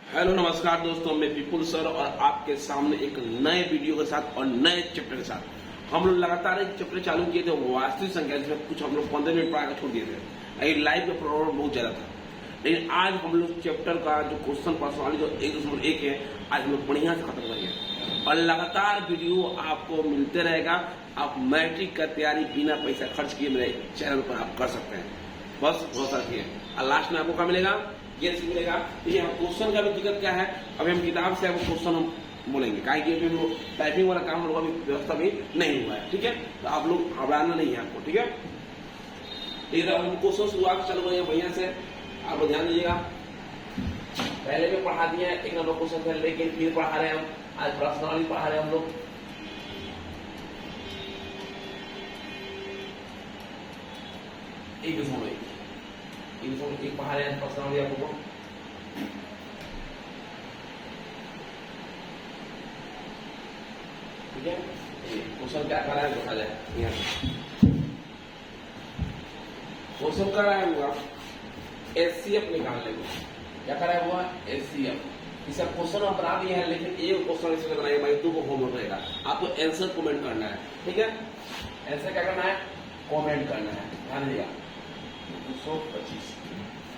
Hello नमस्कार दोस्तों, मैं विपुल सर और आपके सामने एक नए वीडियो के साथ और नए चैप्टर के साथ। हम लोग लगातार एक चैप्टर चालू किए थे वास्तविक संख्या, जिसमें कुछ हम लोग 15 मिनट पढ़ा छोड़ दिए थे। लाइव का प्रॉब्लम बहुत ज्यादा था, लेकिन आज हम लोग चैप्टर का जो क्वेश्चन पर्सनाली जो 1.1 है, आज हम लोग बढ़िया से खत्म करेंगे और लगातार वीडियो आपको मिलते रहेगा। आप मैट्रिक का तैयारी बिना पैसा खर्च किए मेरे चैनल पर आप कर सकते हैं। बस भरोसा रखिए और लास्ट में आपको क्या मिलेगा, ये मिलेगा। देखिए हम क्वेश्चन का भी दिक्कत क्या है, अभी हम किताब से आपको क्वेश्चन हम बोलेंगे, काहे कि अभी वो टाइपिंग वाला काम हम लोग अभी व्यवस्था भी नहीं हुआ है। ठीक है, तो आप लोग घबराना नहीं है आपको। ठीक है, तो हम क्वेश्चन शुरुआत चालू करेंगे बढ़िया से, आप ध्यान दीजिएगा। पहले भी पढ़ा दिया एक नंबर क्वेश्चन थे, लेकिन फिर पढ़ा रहे हैं हम, आज पर्सनली पढ़ा रहे हैं हम लोग। एक पढ़ा रहे हैं पर्सनली आपको। ठीक है, क्वेश्चन क्या कर रहा है देखा जाए। यहाँ क्वेश्चन कर रहा है हुआ एचसीएफ निकालने को। क्या कर रहा है हुआ एचसीएफ। इसका क्वेश्चन हम बना दिए हैं, लेकिन एक क्वेश्चन इसमें बनाएगा भाई, दो को होमवर्क रहेगा। आपको आंसर कमेंट करना है। ठीक है, आंसर क्या करना है, कमेंट करना है। ध्यान दीजिएगा 225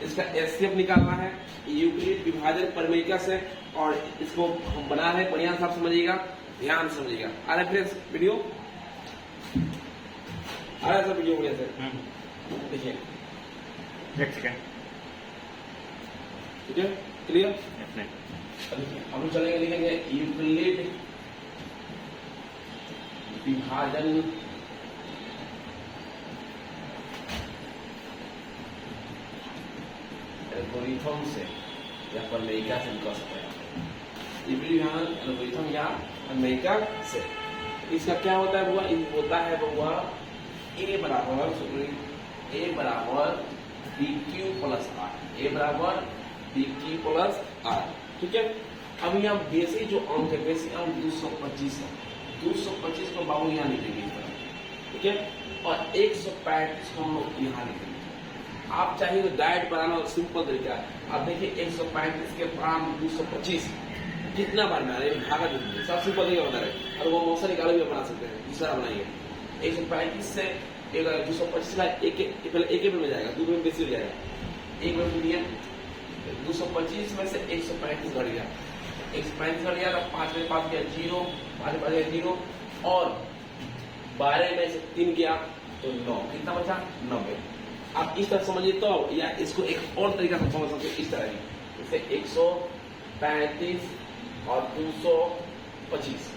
इसका एचसीएफ निकालना है यूक्लिड विभाजन परिमेयिका से, और इसको हम बना है बढ़िया से, आप समझिएगा, ध्यान से समझिएगा। आ रहा है वीडियो, आ रहा है वीडियो बढ़िया से देखिए। ठीक है, क्लियर। हम चलेंगे, लिखेंगे यूक्लिड विभाजन एल्गोरिथम से या परिमेयिका से निकल सकते हैं। एल्गोरिथम या परिमेयिका से इसका क्या होता है बुआ, होता है बुआ ए बराबर डी क्यू प्लस आर। ए बराबर डी क्यू प्लस आर। ठीक है, अब यहाँ बेसिक जो अंक है, बेसिक अंक 225 है। 225 को बाबू यहाँ लिखेंगे इस तरह। ठीक है, और 135 को हम लोग यहाँ लिखेंगे। आप चाहिए तो डायरेक्ट बनाना सिंपल तरीका है। आप देखिए 135 के पाम 225 कितना बार बना रहे हैं, भागा दीजिए, सब सिंपल तरीका बता रहे। और वो मौसा निकाले भी बना सकते हैं, दूसरा बनाइए। 135 से 225 का पहले एक में जाएगा, दो में बेसी हो जाएगा। एक में दिया 225 में से 135 घट गया, 135 घट गया, 5 में 5 गया 0, 5 में 5 गया 0, और 12 में से 3 गया तो 9, कितना बचा 90। आप इस तरह समझिए तो, या इसको एक और तरीका से समझ सकते हैं, इस तरह की। जैसे 135 और 225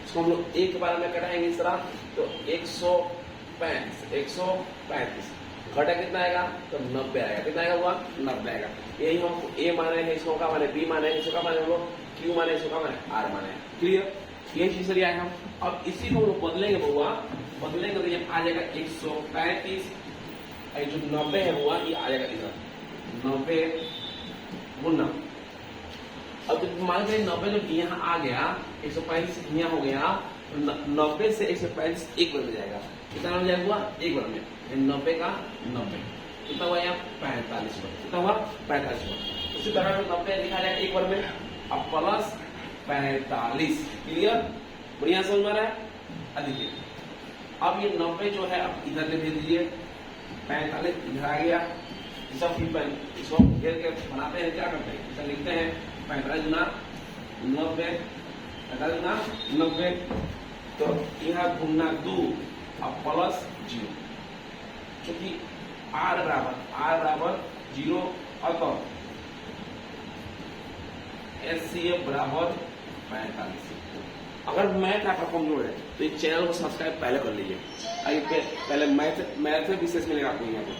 इसको हम लोग एक बार में कटाएंगे इस तरह, तो 135 घटा कितना आएगा, तो 90 आएगा। कितना आएगा हुआ 90 आएगा। यही हम ए माने हैं, इसको का माने बी माने, इसको का माने हम लोग क्यू माने, इसको का माने आर माने। क्लियर, ये चीज सही आए हम। अब इसी को हम लोग बदलेंगे बुआ, बदलेंगे तो ये आ जाएगा 135, जो 90 है वो ये आ जाएगा इधर 90 गुना। अब जब मान लीजिए 90 जब यहाँ आ गया, 135 यहाँ हो गया, तो 90 से 135 एक बार में जाएगा। कितना हो जाएगा हुआ एक बार में, 90 का 90 कितना हुआ यहाँ 45 बार। कितना हुआ 45 बार। उसी तरह 90 लिखा जाएगा एक बार में, अब प्लस 45। क्लियर, बढ़िया समझ में आ रहा है। अब देखिए, अब ये 90 जो है अब इधर ले दे दीजिए, 45 इधर आ गया। सब इसको घेर के बनाते हैं, क्या करते हैं, इसे लिखते हैं 45 गुना 90, 45 गुना 90, तो यहाँ गुना 2 अब प्लस 0, क्योंकि R बराबर 0, अतः एचसीएफ बराबर 45। अगर मैथ आपका कमजोर है तो इस चैनल को सब्सक्राइब पहले कर लीजिए। पहले मैथ विशेष मिलेगा आपको, यहाँ पर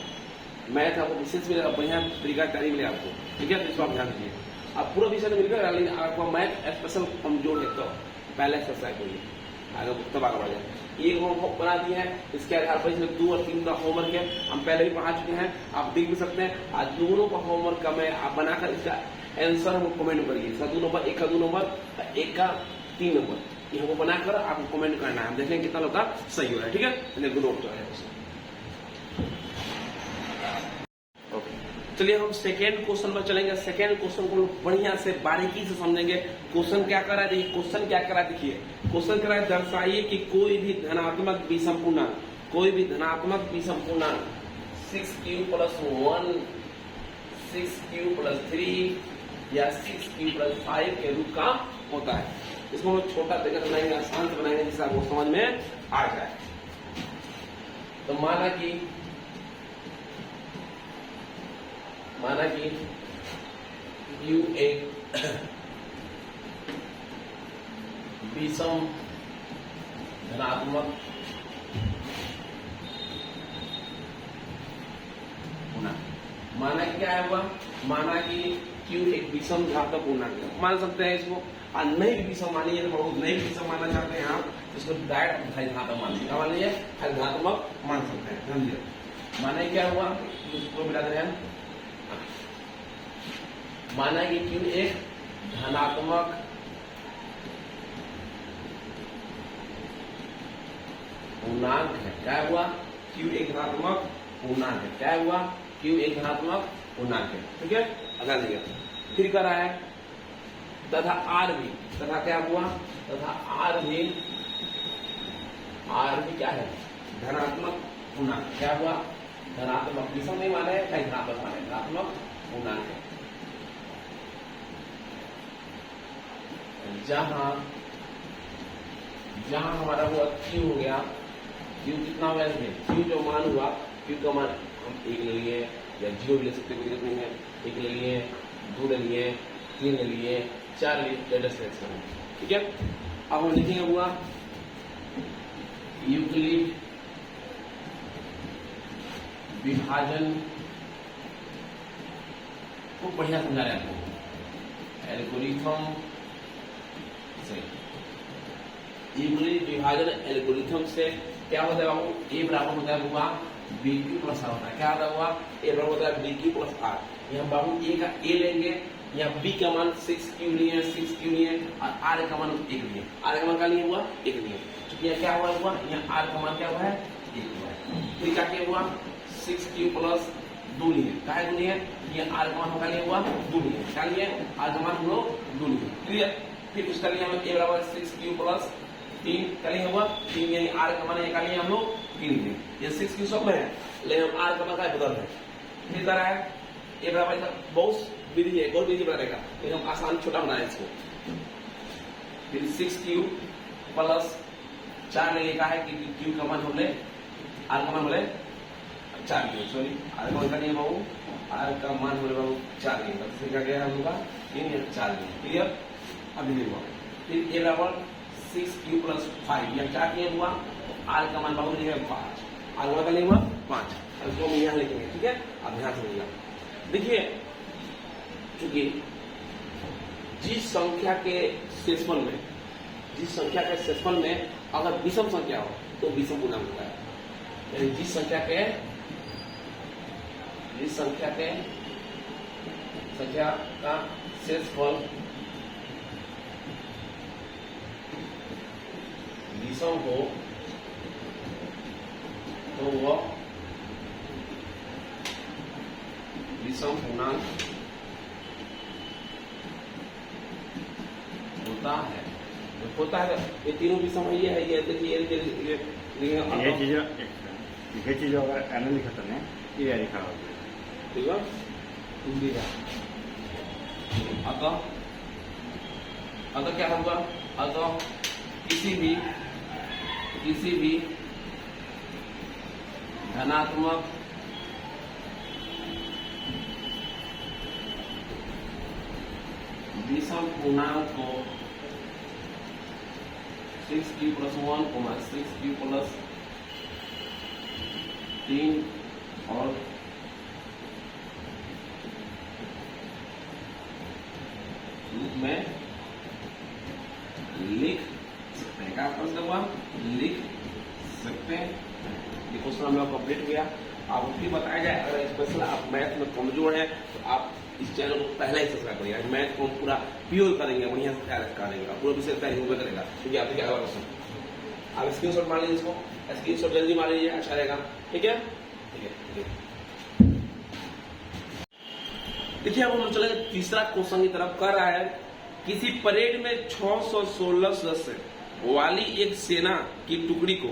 मैथ आपको विशेष मिलेगा, बढ़िया तरीका तैयारी मिलेगा आपको। ठीक है, तो इसको आप ध्यान दीजिए। आप पूरा विषय तो मिलकर, लेकिन आपको मैथ स्पेशल कमजोर है तो पहले सब्सक्राइब करिए, आगे तब आगे बढ़ जाए। एक होमवर्क बना दिए हैं, इसके आधार पर इसमें 2 और 3 का होमवर्क है, हम पहले भी पढ़ा चुके हैं, आप देख भी सकते हैं। आज दोनों का होमवर्क का मैं आप बनाकर इसका आंसर हमको कमेंट करिए। इसका 2 नंबर, एक का 2 नंबर, एक का 3 नंबर, ये हमको बनाकर आपको कमेंट करना है। हम देखेंगे कितना लोग का सही हो रहा है। ठीक है, गुड नोट तो है। चलिए हम सेकेंड क्वेश्चन पर चलेंगे। सेकेंड क्वेश्चन को बढ़िया से बारीकी से समझेंगे। क्वेश्चन क्या कर रहा है, देखिए क्वेश्चन क्या कर रहा है, देखिए क्वेश्चन कर रहा है दर्शाइए कि कोई भी धनात्मक विषम पूर्णांक, कोई भी धनात्मक विषम पूर्णांक 6q + 1, 6q + 3 या 6q + 5 के रूप का होता है। इसको हम छोटा देकर बनाएंगे, आसान से बनाएंगे जिससे आपको समझ में आ जाए। तो माना कि q एक विषम धनात्मक पूर्णांक, माना कि क्या हुआ, माना कि q एक विषम धनात्मक पूर्णांक है, मान सकते हैं इसको। और नहीं भी विषम मानिए तो बहुत नहीं भी विषम मानना चाहते हैं आप, इसको डायरेक्ट धनात्मक मान लीजिए, मान लीजिए धनात्मक मान सकते हैं। समझिए माना क्या हुआ, इसको मिला दे हैं, माना कि q एक धनात्मक पूर्णांक है। क्या हुआ, q एक धनात्मक पूर्णांक है। क्या हुआ, q एक धनात्मक पूर्णांक है। ठीक है, अगला देखिए फिर कर रहा है तथा r भी, तथा क्या हुआ, तथा r भी क्या है, धनात्मक पूर्णांक। क्या हुआ, धनात्मक, विषम नहीं माने कहीं धनात्मक माने, धनात्मक पूर्णांक है। जहां हमारा हुआ q हो गया, q कितना हो गया, q जो मान हुआ, q का मान हम 1 ले लिए या 0 भी ले सकते, कोई दिक्कत नहीं है। 1 ले लिए, 2 ले लिए, 3 ले लिए, 4 ले लिए, ठीक है। अब हम लिखेंगे हुआ यूक्लिड विभाजन को बढ़िया समझा रहे हैं आपको, एल्गोरिथम से, यूक्लिड विभाजन एल्गोरिथम से क्या होता है बाबू, a बराबर होता है हुआ bq + r होता है। क्या होता है हुआ, a बराबर होता है bq + r। यहाँ बाबू a का a लेंगे, यहाँ b का मान 6q लिए, 6q लिए, और r का मान 1 लिए। r का मान क्या लिए हुआ, 1 लिए। क्योंकि यहाँ क्या हुआ, यहाँ r का मान क्या हुआ है, 1 हुआ है। फिर क्या हुआ, 6q + 2 लिए, क्या है 2 लिए, ये r का मान क्या लिए हुआ, 2 लिए। क्या लिए, r का मान हम लोग 2 लिए। क्लियर। फिर उसका लिए हम a बराबर 6q + 3 का लिए हुआ 3, यानी r का मान का लिए हम लोग 3 लिए। ये 6q सब में है, लेकिन r का मान का बदल है। फिर करा है a बराबर, बहुत विधि है, और विधि बनाने का, लेकिन हम आसान छोटा बनाए इसको। फिर 6q + 4 लेके का है कि q का मान हमने, r का मान बोले 4 लिए, सॉरी r का मान का लिए बाबू, r का मान बोले बाबू 4 लिए, फिर क्या गया हम लोग का 4 लिए। क्लियर। अभी नहीं हुआ। फिर a बराबर 6q + 5, या क्या किया हुआ, r का मान बाबू लिखा 5, r का लिए हुआ 5, इसको हम यहाँ लिखेंगे। ठीक है, आप ध्यान से लिखिएगा। देखिए चूंकि जिस संख्या के शेषफल में अगर विषम संख्या हो तो विषम पूर्णांक होता है। यानी जिस संख्या का शेषफल विषम हो तो वह विषम पूर्णांक होता है। ये तीनों विषम है, ये देखिए ये चीज अगर एन लिखा था ये लिखा होगा, ठीक है। अतः क्या होगा, अतः किसी भी धनात्मक विषम पूर्णांक को 6q + 1, 6q + 3 और रूप में लिख सकते हैं। क्या हुआ, लिख सकते हैं। ये क्वेश्चन हम लोग कंप्लीट हो गया। आपको फिर बताया जाए, अगर स्पेशल आप मैथ में कमजोर हैं तो आप इस चैनल को पहले ही सब्सक्राइब करिएगा। मैथ को हम पूरा प्योर करेंगे, बढ़िया से तैयार करेंगे, पूरा विषय तैयारी हो करेगा। क्योंकि आपके क्या क्वेश्चन, आप स्क्रीनशॉट मार लीजिए, इसको स्क्रीनशॉट जल्दी मार लीजिए, अच्छा रहेगा। ठीक है, ठीक है, ठीक है। देखिए अब हम लोग चलेंगे तीसरा क्वेश्चन की तरफ। कर रहा है किसी परेड में 616 सदस्य वाली एक सेना की टुकड़ी को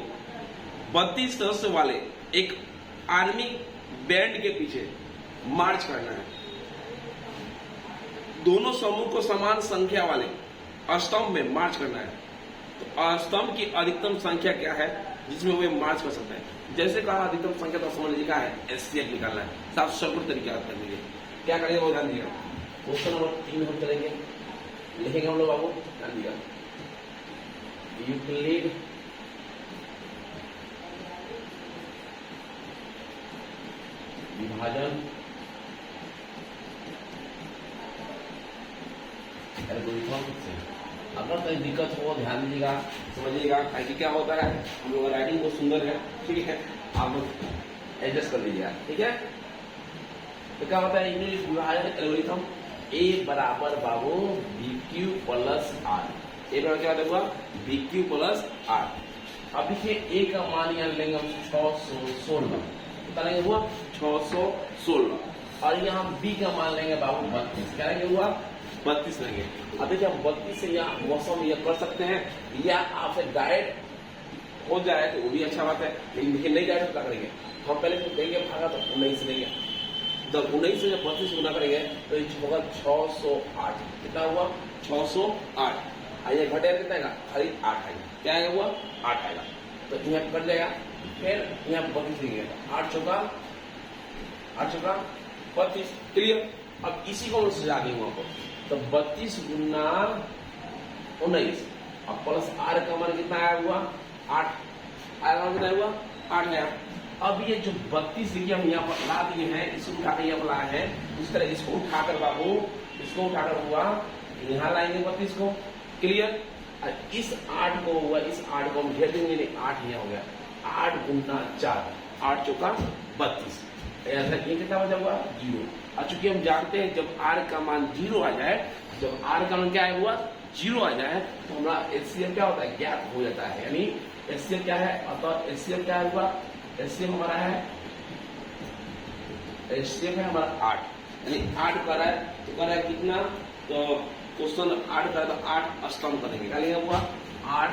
32 सदस्य वाले एक आर्मी बैंड के पीछे मार्च करना है। दोनों समूह को समान संख्या वाले स्तंभ में मार्च करना है। तो स्तंभ की अधिकतम संख्या क्या है जिसमें वे मार्च कर सकते हैं? जैसे कहा अधिकतम संख्या तो समझ लीजिए क्या है, एचसीएफ निकालना है। साफ सर्कुलर तरीका कर लीजिए। क्या करेंगे वो ध्यान दिएगा। क्वेश्चन नंबर 3 हम चलेंगे, लिखेंगे हम लोग बाबू, ध्यान दिएगा। यूक्लिड विभाजन एल्गोरिथम से अगर कोई दिक्कत हो ध्यान दीजिएगा, समझिएगा। कि क्या होता है, हम लोग राइटिंग बहुत सुंदर है, ठीक है, आप लोग एडजस्ट कर लीजिएगा, ठीक है। तो क्या होता है इंग्लिश विभाजन एल्गोरिथम, ए बराबर बाबू बी क्यू प्लस आर। ए बराबर क्या होगा, बी क्यू प्लस आर। अब देखिए ए का मान यहाँ लेंगे हम 616, कितना लेंगे हुआ 616, और यहाँ बी का मान लेंगे बाबू 32। क्या लेंगे हुआ 32 लेंगे। अब देखिए हम 32 से यहाँ मौसम यह कर सकते हैं, या आपसे डायरेक्ट हो जाए तो वो भी अच्छा बात है, लेकिन देखिए नहीं डायरेक्ट क्या करेंगे हम, पहले तो देंगे भागा तो 19 देंगे। जब 19 से जब 32 गुना करेंगे तो ये होगा 608। कितना हुआ 608। आइए घटेगा कितना आएगा, खाली 8 आएगा। क्या आएगा हुआ 8 आएगा। तो यहाँ कट जाएगा, फिर यहाँ 32 देंगे, 8 चौका 32। क्लियर। अब इसी को सजा देंगे वहां पर, तो 32 गुना 19, अब प्लस आर का मान कितना आया हुआ 8, आर का मान कितना हुआ 8 आया। अब ये जो 32 देखिए हम यहाँ पर ला दिए हैं, इसको उठाकर यहाँ पर लाए हैं, इस तरह इसको उठाकर बाबू, इसको उठाकर हुआ यहाँ लाएंगे 32 को। क्लियर। इस 8 को हुआ, इस 8 को हम घेर देंगे, 8 यहाँ हो गया, 8 गुना 4, 8 चौका 32। ऐसा ये कितना बचा हुआ 0। और चूंकि हम जानते हैं जब r का मान 0 आ जाए, जब r का मान क्या है हुआ 0 आ जाए, तो हमारा एचसीएफ क्या होता है, ज्ञात हो जाता है। यानी एचसीएफ क्या है, अतः एचसीएफ क्या हुआ, एचसीएफ हमारा है, एचसीएफ है हमारा 8, यानी 8 कर रहा है, तो कर रहा है कितना, तो क्वेश्चन 8 कर, तो 8 स्तंभ करेंगे। क्या लिखा हुआ 8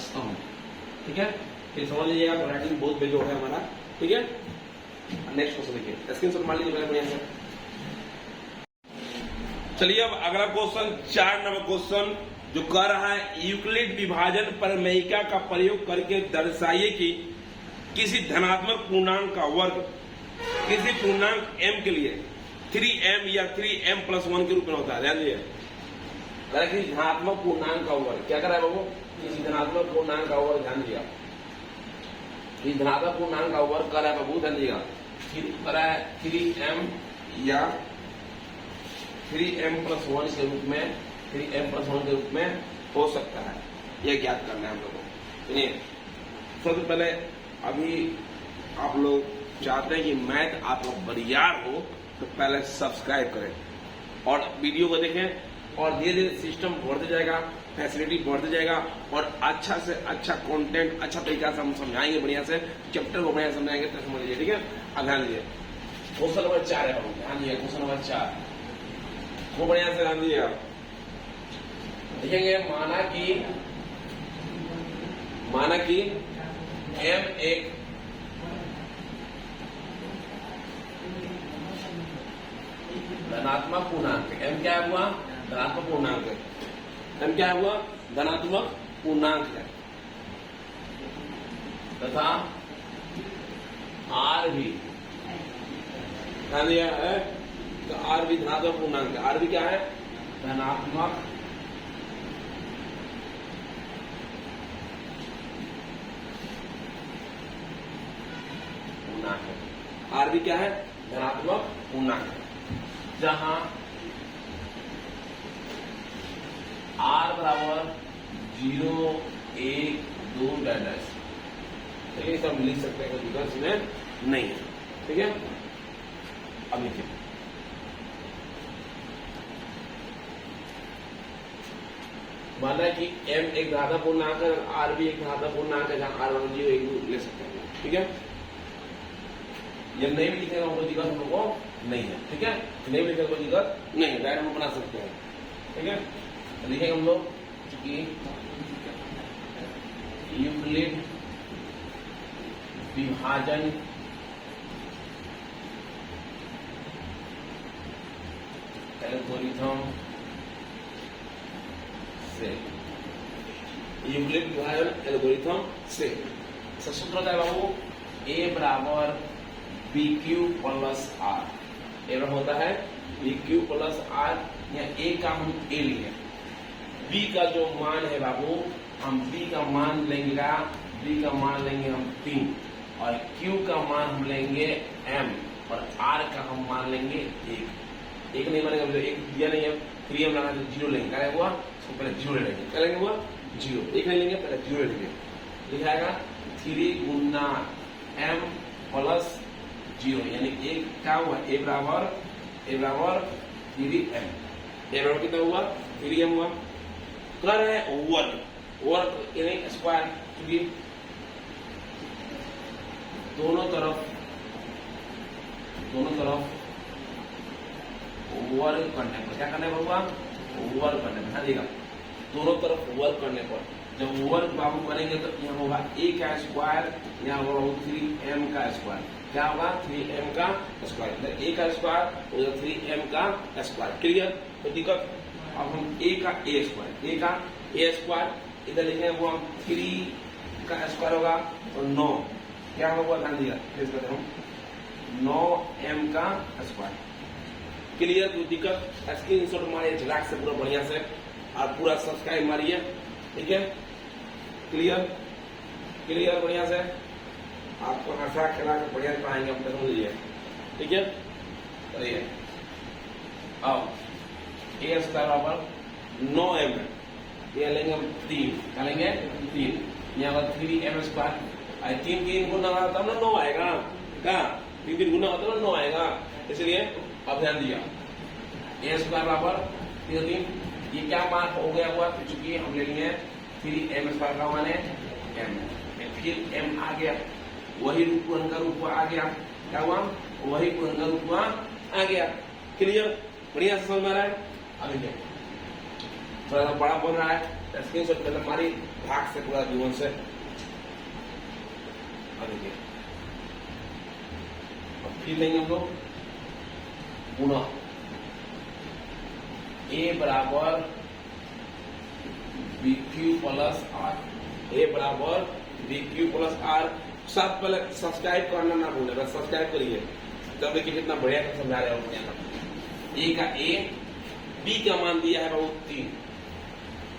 स्तंभ। ठीक है, फिर समझ लीजिएगा, राइटिंग बहुत बेजोड़ है हमारा। ठीक है, नेक्स्ट क्वेश्चन देखिए, स्क्रीनशॉट मार लीजिए बढ़िया से। चलिए अब अगला क्वेश्चन 4 नंबर क्वेश्चन जो कर रहा है, यूक्लिड विभाजन प्रमेयिका का प्रयोग करके दर्शाइए कि किसी धनात्मक पूर्णांक का वर्ग किसी पूर्णांक m के लिए 3m या 3m+1 के रूप में होता है। ध्यान दीजिए, किसी धनात्मक पूर्णांक का वर्ग क्या कर रहा है बाबू, किसी धनात्मक पूर्णांक का वर्ग, ध्यान दिया, इस धनात्मक पूर्णांक का वर्ग कर रहा है बाबू, ध्यान दिएगा, कर रहा है 3m या 3m+1 के रूप में, 3m+1 के रूप में हो सकता है। यह ज्ञात करना है हम लोगों को। सुनिए, सबसे पहले अभी आप लोग चाहते हैं कि मैथ आप लोग बरियार हो, तो पहले सब्सक्राइब करें और वीडियो को देखें, और धीरे धीरे सिस्टम बढ़ते जाएगा, फैसिलिटी बढ़ते जाएगा, और अच्छा से अच्छा कंटेंट अच्छा तरीका से हम समझाएंगे, बढ़िया से चैप्टर को बढ़िया समझाएंगे, तो समझ लीजिए। ठीक है, अब ध्यान दीजिए, क्वेश्चन नंबर 4 है, ध्यान दीजिए, क्वेश्चन नंबर 4 वो बढ़िया से ध्यान दीजिएगा। देखेंगे, माना कि m एक धनात्मक पूर्णांक, m क्या हुआ धनात्मक पूर्णांक है, m क्या हुआ धनात्मक पूर्णांक है, तथा r भी ध्यान दिया है, तो r भी धनात्मक पूर्णांक है। r भी क्या है धनात्मक पूर्णांक है, r भी क्या है धनात्मक पूर्णांक है, जहां r बराबर 0, 1, 2 डैश, ठीक है, सब लिख सकते हैं, कोई इसमें नहीं है। ठीक है, अब लिखिए, माना कि m एक धनात्मक पूर्णांक है, r भी एक धनात्मक पूर्णांक है, जहां r बराबर 0, 1, 2 ले सकते हैं। ठीक है, ये नहीं भी लिखेगा कोई दिक्कत हम लोग को नहीं है, ठीक है। नहीं भी लिखने कोई दिक्कत नहीं है, डायरेक्ट हम बना सकते हैं, ठीक है। तो लिखेंगे हम लोग कि यूक्लिड विभाजन एल्गोरिथम से, यूक्लिड विभाजन एल्गोरिथम से सूत्र होता है बाबू ए बराबर बी क्यू प्लस आर। ए बराबर होता है बी क्यू प्लस आर, या ए का हम ए लिखे, बी का जो मान है बाबू हम बी का मान लेंगे, बी का मान लेंगे हम 3, और क्यू का मान हम लेंगे m, और आर का हम मान लेंगे 1। एक नहीं मानेंगे, मतलब एक दिया नहीं है, 3m लगाना तो 0 लेंगे, क्या हुआ उसको पहले 0 ले लेंगे, क्या लेंगे हुआ 0, एक नहीं लेंगे पहले 0 लेंगे, लिखाएगा 3 गुना m प्लस 0, यानी एक क्या हुआ ए बराबर 3m, ए बराबर कितना हुआ 3m हुआ। कर है वर्ग यानी स्क्वायर, क्योंकि दोनों तरफ वर्ग करने पर क्या करने पर हुआ वर्ग करने पर, हाँ देखा दोनों तरफ वर्ग करने पर जब वर्ग बाबू करेंगे तो यहाँ होगा a का स्क्वायर, यहाँ होगा 3m का स्क्वायर, क्या होगा 3m का स्क्वायर, इधर a का स्क्वायर उधर 3m का स्क्वायर, क्लियर। तो दिक्कत अब हम a का a स्क्वायर इधर लिखेंगे, वो हम 3 का स्क्वायर होगा और 9 क्या होगा ध्यान दिया, हम 9m का स्क्वायर, क्लियर। कोई दिक्कत स्क्रीनशॉट मारिए झलाक से पूरा बढ़िया से, और पूरा सब्सक्राइब मारिए, ठीक है। क्लियर बढ़िया से, आपको हंसा खिला के बढ़िया पढ़ाएंगे हम, समझ लीजिए, ठीक है। चलिए अब ए स्क्वायर बराबर 9m, ये लेंगे हम 3, क्या लेंगे 3, यहाँ पर 3m स्क्वायर, 3 गुना होगा तब ना 9 आएगा, क्या 3 गुना होता है ना 9 आएगा, इसलिए अब ध्यान दिया ए स्क्वायर बराबर 3, ये क्या मान हो गया हुआ, चूंकि हम ले लिए 3m स्क्वायर का मान है m, फिर m आ गया, वही पूर्ण का रूप आ गया, क्या हुआ वही पूर्ण का रूप आ गया, क्लियर बढ़िया से समझ में आ रहा है। अभी क्या थोड़ा सा बड़ा बन रहा है, स्क्रीनशॉट पहले हमारी भाग से पूरा जीवन से, अभी क्या फिर लेंगे हम लोग पुनः ए बराबर बी क्यू प्लस आर, ए बराबर बी क्यू प्लस आर। सब पहले सब्सक्राइब करना ना भूले, बस सब्सक्राइब करिए, तब देखिए कितना बढ़िया समझा रहे हो। ए का ए, बी का मान दिया है बाबू 3,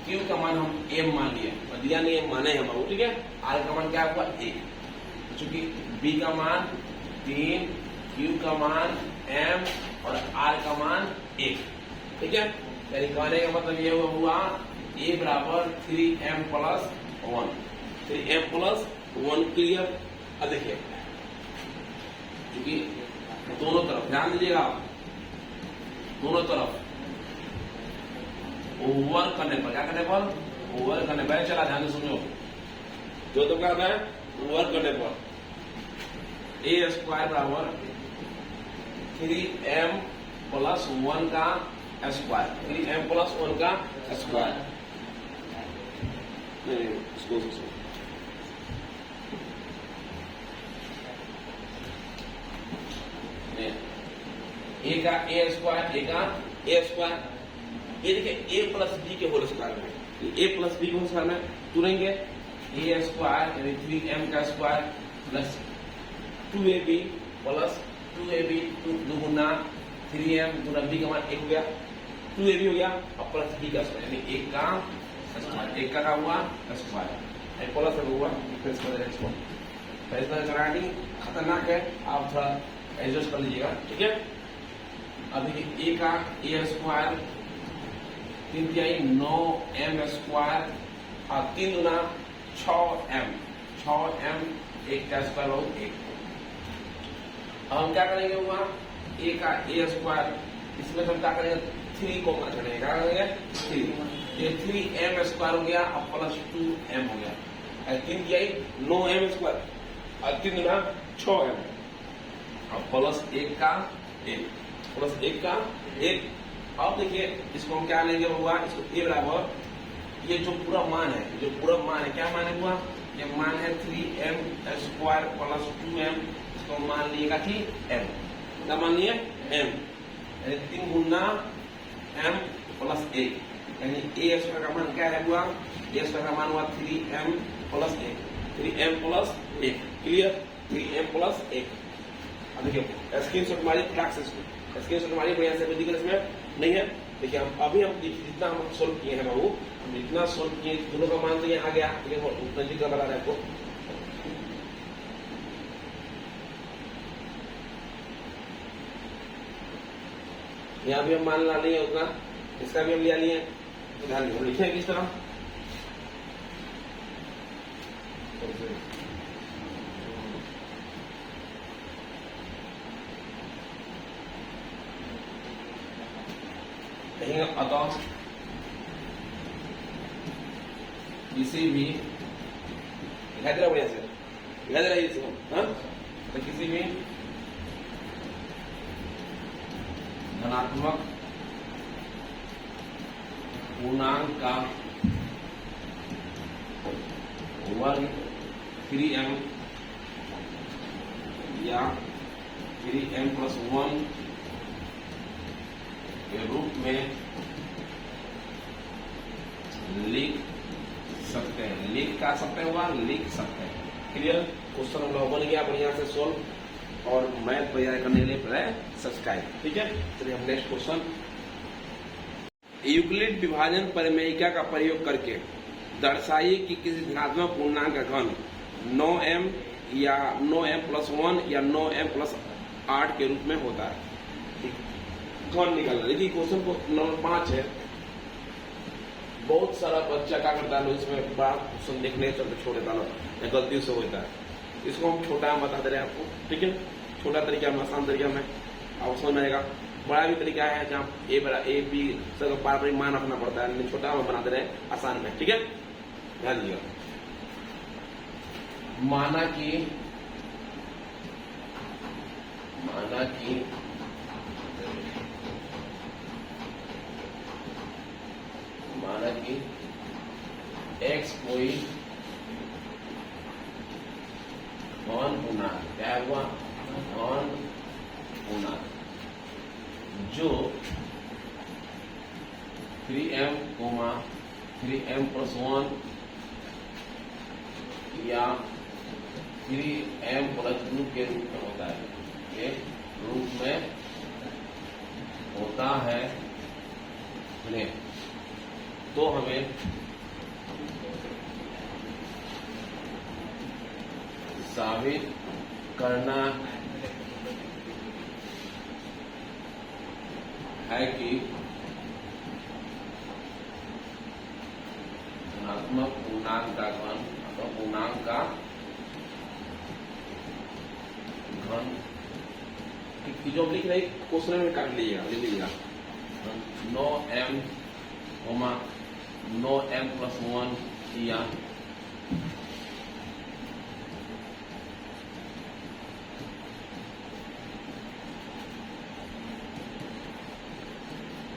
क्यू का मान हम m मान लिया, और दिया नहीं m माने हैं बाबू, ठीक है। आर का मान क्या हुआ 1, चूंकि बी का मान 3, क्यू का मान m और आर का मान 1, ठीक है। यानी कहने का मतलब ये हुआ ए बराबर 3m plus 1, 3m plus 1, clear. अब देखिए क्योंकि दोनों तरफ ध्यान दीजिएगा, दोनों तरफ ओवर करने पर, क्या करने पर ओवर करने पर, चला ध्यान से सुनो, जो तो करना है ओवर करने पर ए स्क्वायर बराबर 3m प्लस 1 का स्क्वायर, 3m प्लस 1 का स्क्वायर, नहीं इसको ए का ए स्क्वायर, ए का ए स्क्वायर, ये देखिए ए प्लस बी के होल स्क्वायर में, ए प्लस बी के होल स्क्वायर में तुरेंगे ए स्क्वायर यानी 3m का square plus 2ab plus 2ab 2 गुना 3m गुना b का मान 1 हो गया, 2ab हो गया, और प्लस b का स्क्वायर यानी 1 का स्क्वायर, 1 का हुआ स्क्वायर, प्लस हुआ फिर स्क्वायर, फैसला करानी खतरनाक है, आप थोड़ा एडजस्ट कर लीजिएगा, ठीक है। अब देखिए ए का ए स्क्वायर 3 तिहाई 9m स्क्वायर और 3 गुना 6m, 6m 1 का स्क्वायर हो 1। अब हम क्या करेंगे हुआ ए का ए स्क्वायर, इसमें हम क्या करेंगे 3 को मत करेंगे, क्या करेंगे 3, ये 3m स्क्वायर हो गया और प्लस 2m हो गया, 3 तिहाई 9m स्क्वायर और 3 गुना 6m और प्लस 1 का 1 प्लस 1 का 1। अब देखिए इसको हम क्या लेंगे हुआ, इसको a बराबर ये जो पूरा मान है, जो पूरा मान है क्या मान है हुआ, ये मान है 3m स्क्वायर प्लस 2m, इसको मान लिएगा कि m, क्या मान लिए m, यानी 3 गुना m प्लस 1, यानी a स्क्वायर का मान क्या है हुआ, a स्क्वायर का मान हुआ 3m plus 1, 3m plus 1, clear, 3m plus 1। अब देखिए स्क्रीन शॉट हमारी फ्लैक्स स्क्रीन शॉट हमारी बढ़िया से दिक्कत इसमें नहीं है। देखिए हम अभी हम जितना हम सोल्व किए हैं बाबू, हम जितना सोल्व किए दोनों का मान तो यहाँ आ गया, लेकिन उतना जितना बता रहा है आपको। यहाँ भी हम मान ला लिए उतना, इसका भी हम लिया लिए, ध्यान हम लिखे किस तरह, अतः किसी भी बढ़िया से तो किसी भी धनात्मक पूर्णांक का वर्ग 3m या 3m प्लस 1 के रूप में लिख सकते हैं, लिख का सकते हुआ लिख सकते हैं। क्लियर, क्वेश्चन हम लोग बन गया बढ़िया से सोल्व, और मैथ तैयार करने के लिए सब्सक्राइब, ठीक है। चलिए हम नेक्स्ट क्वेश्चन, यूक्लिड विभाजन परिमेयिका का प्रयोग करके दर्शाइए कि किसी धनात्मक पूर्णांक का घन 9m या 9m प्लस 1 या 9m प्लस 8 के रूप में होता है। घन निकालना, देखिए क्वेश्चन को नंबर 5 है। बहुत सारा बच्चा क्या करता है, इसमें बड़ा क्वेश्चन देखने चलते छोड़ देता है, गलती से होता है। इसको हम छोटा बता दे रहे हैं आपको, ठीक है। छोटा तरीका में, आसान तरीका में आपको समझ में आएगा। बड़ा भी तरीका है जहाँ ए बी सब पारंपरिक मान रखना पड़ता है, लेकिन छोटा हम बना दे रहे हैं आसान में, ठीक है। ध्यान दीजिएगा, माना कि x कोई घन पूर्णांक, क्या हुआ, घन पूर्णांक जो 3m 3m प्लस 1 या 3m प्लस 2 के रूप में होता है, के रूप में होता है, तो हमें साबित करना है कि धनात्मक पूर्णांक का घन अथवा पूर्णांक का घन, जो लिख रहे क्वेश्चन में काट लीजिएगा, लिख लीजिएगा 9m 9m प्लस 1 या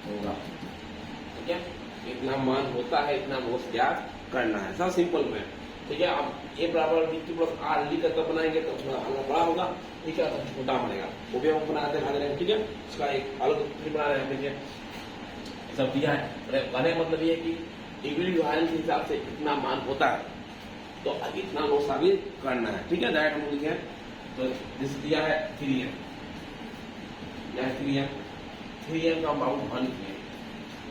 होगा, ठीक है। इतना मान होता है, इतना बहुत ज्ञात करना है, सब सिंपल में, ठीक है। अब ए बराबर बी क्यू प्लस आर लिख कर तब बनाएंगे तो थोड़ा अलग बड़ा होगा, ठीक है, तो छोटा बनेगा, वो भी हम बनाते हैं, ठीक है। उसका एक अलग बना रहे हैं, देखिए सब दिया है। कहने का मतलब ये है कि यूक्लिड विभाजन के हिसाब से इतना मान होता है, तो इतना लो साबित करना है, ठीक है। डायरेक्ट हम लिखे तो जैसे दिया है 3m, या 3m का बाबू घन किए,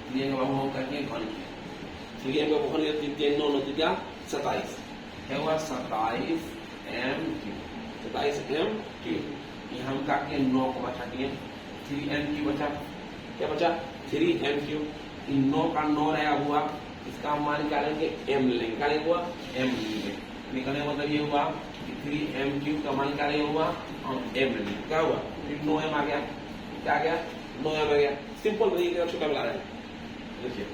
3m का बाबू हम करके घन किए, 3m का घन किया 3 9 9 क्या 27, क्या हुआ 27m क्यूब। ये हम का के 9 को बचा दिए, 3m क्यूब बचा, क्या बचा 3m क्यूब। 9 का 9 रहा हुआ, इसका मान निकालेंगे m लेंगे, क्या हुआ m लेंगे, निकलने का मतलब ये हुआ कि 3m क्यूब का मान निकाले हुआ हम m लेंगे, क्या हुआ 9m आ गया, क्या आ गया 9m आ गया। सिंपल तरीके से छोटा बना रहे हैं, देखिए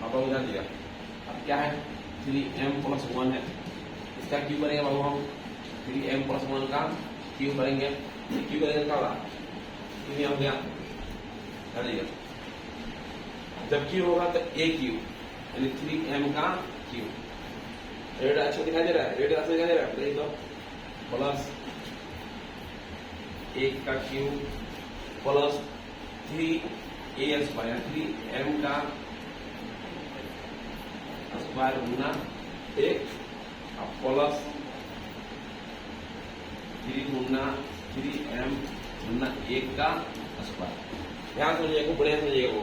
आप लोग ध्यान दीजिएगा। अब क्या है 3m प्लस 1 है, इसका क्यूब करेंगे बाबू हम 3m प्लस 1 का क्यू करेंगे, क्यू करेंगे क्या होगा, कितनी हो गया, जब क्यू होगा तो ए क्यू यानी 3m का क्यू। रेड अच्छा दिखाई दे रहा है, रेड अच्छा दिखाई दे रहा है, तो प्लस 1 का Q plus 3a square 3m का स्क्वायर गुना 1 प्लस 3 गुना 3m गुना 1 का स्क्वायर। ध्यान समझिएगा, बढ़िया समझिएगा। वो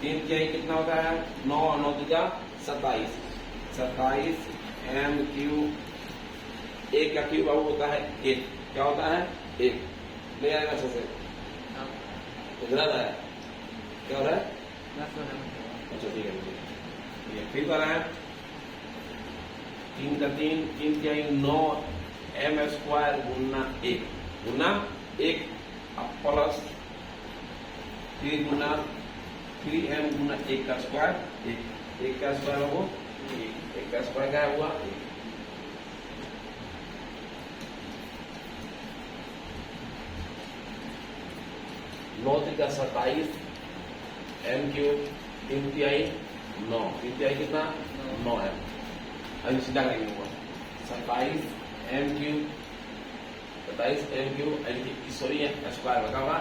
3 क्या कितना होता है, 9 और 9 का 27, 27 m क्यू, 1 का क्यू बाबू होता है 1, क्या होता है 1, ले आएगा अच्छे से, इधर है क्या हो रहा है, अच्छा ठीक है, फिर कर रहा है 3 का 3 क्या 9 m स्क्वायर गुना 1 गुना 1 प्लस 3 गुना 3m गुना 1 का स्क्वायर, 1 का स्क्वायर हो 1 का स्क्वायर क्या हुआ 1। नौ 27 m क्यूब 3 तिहाई 9, 3 तिहाई कितना 9m, अभी सीधा करेंगे वो 27 m cube 27 m cube sorry square लगा हुआ,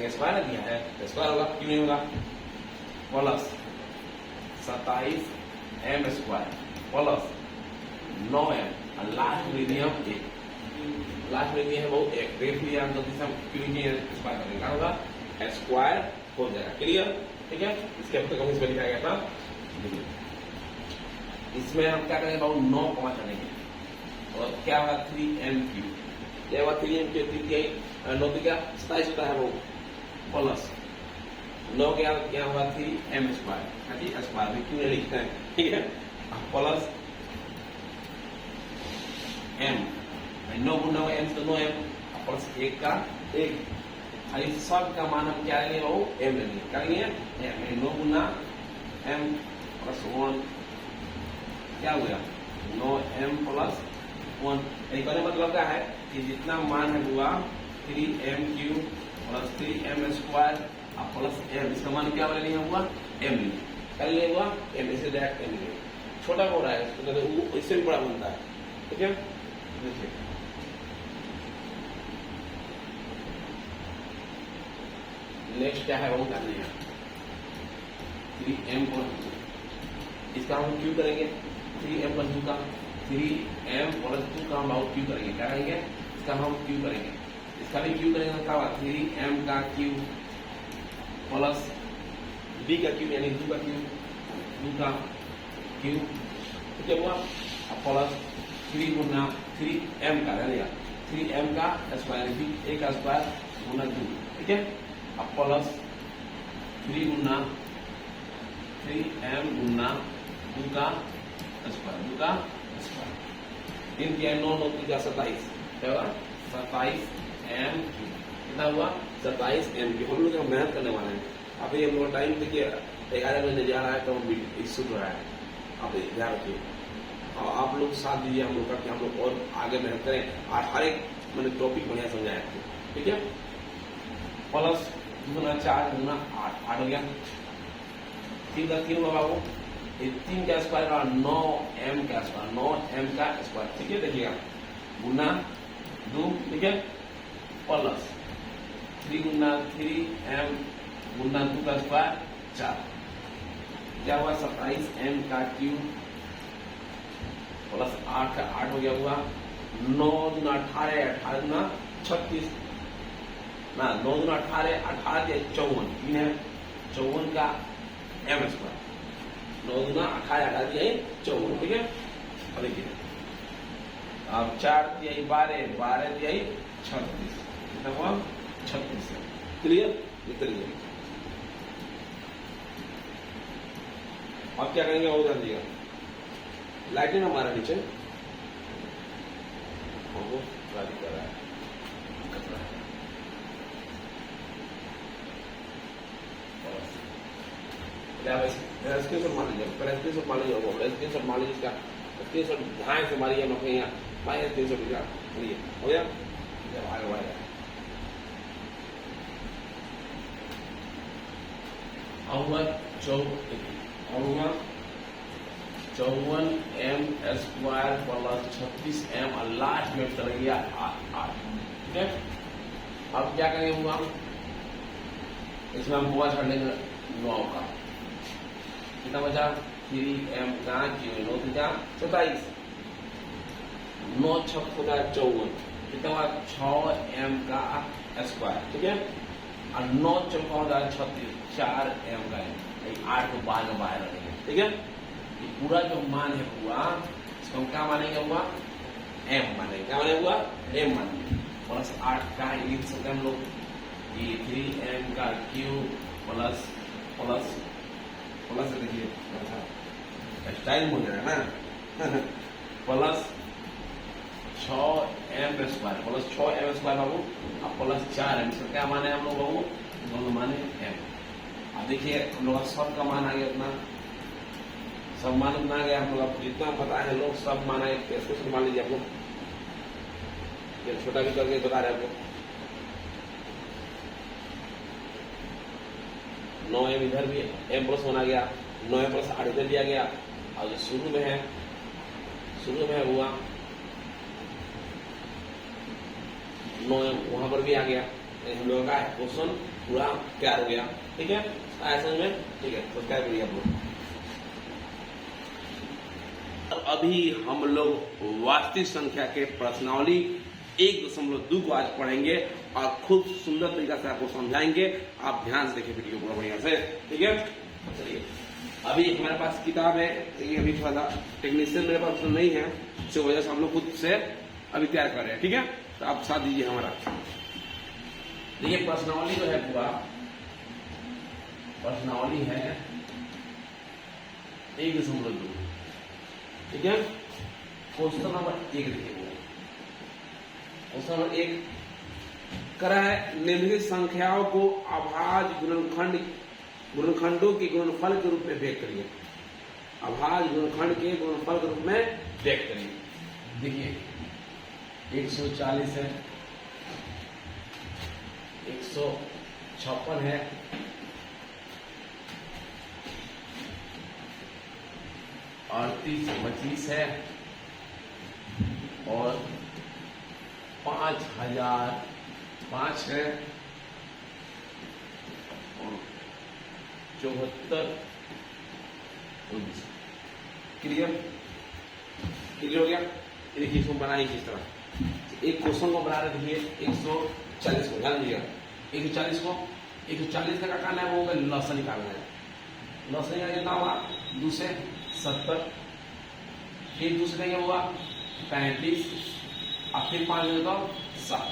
स्क्वायर दिया है स्क्वायर होगा, क्यों नहीं होगा, plus 27 m square plus 9m और लास्ट में दिया 1, लास्ट में दिया है वो 1, रेट लिया तो क्यों नहीं स्क्वायर करेंगे, क्या होगा स्क्वायर हो जाएगा, क्लियर, ठीक है। इसके अब तक हम इसमें लिखा गया था, इसमें हम क्या करेंगे बाबू 9 कमा करेंगे और क्या होगा 3m क्यूब, क्या होगा 3m क्यूब 9 का 27 होता है वो प्लस 9 क्या होगा 3m स्क्वायर, स्क्वायर में क्यों नहीं लिखते हैं, ठीक है, प्लस m 9 गुना m तो 9m प्लस 1 का 1, इस सब का मान हम क्या लेंगे वो m लेंगे, क्या लेंगे 9 गुना m प्लस 1 क्या हुआ 9m प्लस 1, कहने मतलब क्या है कि जितना मान है हुआ 3m cube plus 3m square plus m, इसका मान क्या ले लिया हुआ m लिए, क्या लिए हुआ m, इसे डायरेक्ट m लिए, छोटा हो रहा है तो इससे भी बड़ा बनता है, ठीक है। देखिए नेक्स्ट क्या है वो करने हैं 3m प्लस 2, इसका हम क्यू करेंगे 3m प्लस 2 का 3m प्लस 2 का हम क्यू करेंगे, क्या करेंगे इसका हम क्यू करेंगे, इसका भी क्यू करेंगे, क्या होगा 3m का क्यू प्लस b का क्यू यानी 2 का क्यू 2 का क्यू, ठीक है हुआ, प्लस 3 गुना 3m का रहेगा 3m का स्क्वायर b a का स्क्वायर गुना 2, ठीक है, प्लस 3 गुना 3m गुना 2 का स्क्वायर 2 का स्क्वायर, 3 क्या 9 9 का 27, क्या होगा 27m कितना हुआ 27m की। हम लोग मेहनत करने वाले हैं, अभी हम लोग टाइम देखिए 11 महीने जा रहा है तो इश्यू हो रहा है, आप ध्यान रखिए और आप लोग साथ दीजिए हम लोग का कि हम लोग और आगे मेहनत करें और हर एक मैंने टॉपिक बढ़िया समझाया, ठीक है। प्लस गुना 4 गुना 8 हो गया, 3 का 3 होगा बाबू, 3 का स्क्वायर और 9m का स्क्वायर 9m का स्क्वायर, ठीक है, देखिएगा गुना 2, ठीक है, प्लस 3 गुना 3m गुना 2 का स्क्वायर 4, क्या हुआ 27m का क्यूब प्लस 8 का 8 हो गया हुआ 9 गुना 18 18 गुना 36 ना 9 गुना 18 18 के 54, 3 है 54 का m स्क्वायर, 9 गुना 18 18 दिया 54, ठीक है। अब देखिए अब 4 दिया 12 12 दिया 36, कितना हुआ 36, क्लियर, निकलिए। अब क्या करेंगे वो ध्यान दिएगा, लाइटिंग हमारा नीचे गाड़ी कर रहा है, स्क्रीनशॉट मान लीजिए, पहले स्क्रीनशॉट मान लीजिए, स्क्रीनशॉट मान लीजिए, इसका स्क्रीनशॉट ध्यान से मारिए, मैं यहाँ स्क्रीनशॉट चलिए हो गया, जब आगे बढ़ेगा आऊंगा 54m स्क्वायर प्लस 36m और लास्ट में चल गया 8। ठीक है, अब क्या करेंगे हुआ, इसमें हम हुआ छाड़ लेंगे 9 का, कितना बचा 3m का 9 थीटा 27, 9 6 होता है 54, कितना हुआ 6m का स्क्वायर। ठीक है, और 9 चौका होता है 36, 4m का 8 को बाद में बाहर रखेंगे। ठीक है, ये पूरा जो मान है हुआ इसको हम क्या मानेंगे हुआ m मानेंगे, क्या मानेंगे हुआ m मानेंगे, प्लस 8 का लिख सकते हम लोग ये 3m का क्यूब प्लस प्लस प्लस देखिए स्टाइल बोल रहा है ना plus 6m square plus 6m square बाबू, अब प्लस 4m इसका क्या माने हम लोग बाबू, दोनों माने m। अब देखिए हम लोग सब का मान आ गया उतना, सब मान उतना आ गया हम लोग, जितना पता है लोग सब माना है, इसको सब मान लीजिए आप लोग, ये छोटा भी करके बता रहे हैं आपको। 9m इधर भी m प्लस 1 आ गया, 9m प्लस 8 इधर दिया गया, और जो शुरू में है हुआ 9m वहां पर भी आ गया, हम लोगों का क्वेश्चन पूरा तैयार हो गया। ठीक है, ऐसा में ठीक है, तो क्या करिए आप लोग, अभी हम लोग वास्तविक संख्या के प्रश्नावली 1.2 को आज पढ़ेंगे और खूब सुंदर तरीका से आपको समझाएंगे, आप ध्यान से देखिए वीडियो को बढ़िया से। ठीक है, चलिए अभी हमारे पास किताब है, ये अभी थोड़ा सा टेक्नीशियन मेरे पास नहीं है, इस वजह से हम लोग खुद से अभी तैयार कर रहे हैं। ठीक है, तो आप साथ दीजिए हमारा। देखिए प्रश्नावली जो है पूरा प्रश्नावली है 1.2। ठीक है, क्वेश्चन नंबर 1 देखिए, क्वेश्चन नंबर 1 करा है निम्नलिखित संख्याओं को अभाज्य गुणनखंडों के गुणनफल के रूप में व्यक्त करिए, अभाज्य गुणनखंड के गुणनफल के रूप में व्यक्त करिए। देखिए 140 है, 156 है, 3825 है और 5005 है और 74 क्लियर हो गया। देखिए इसको बनाइए किस तरह, एक क्वेश्चन को बना रहे, देखिए 140 को ध्यान दीजिएगा, 140 को 140 का निकालना है, वो लसन निकालना है, लसन का कितना होगा 2 से 70, फिर दूसरे का हुआ 35 और फिर 5 देगा 7,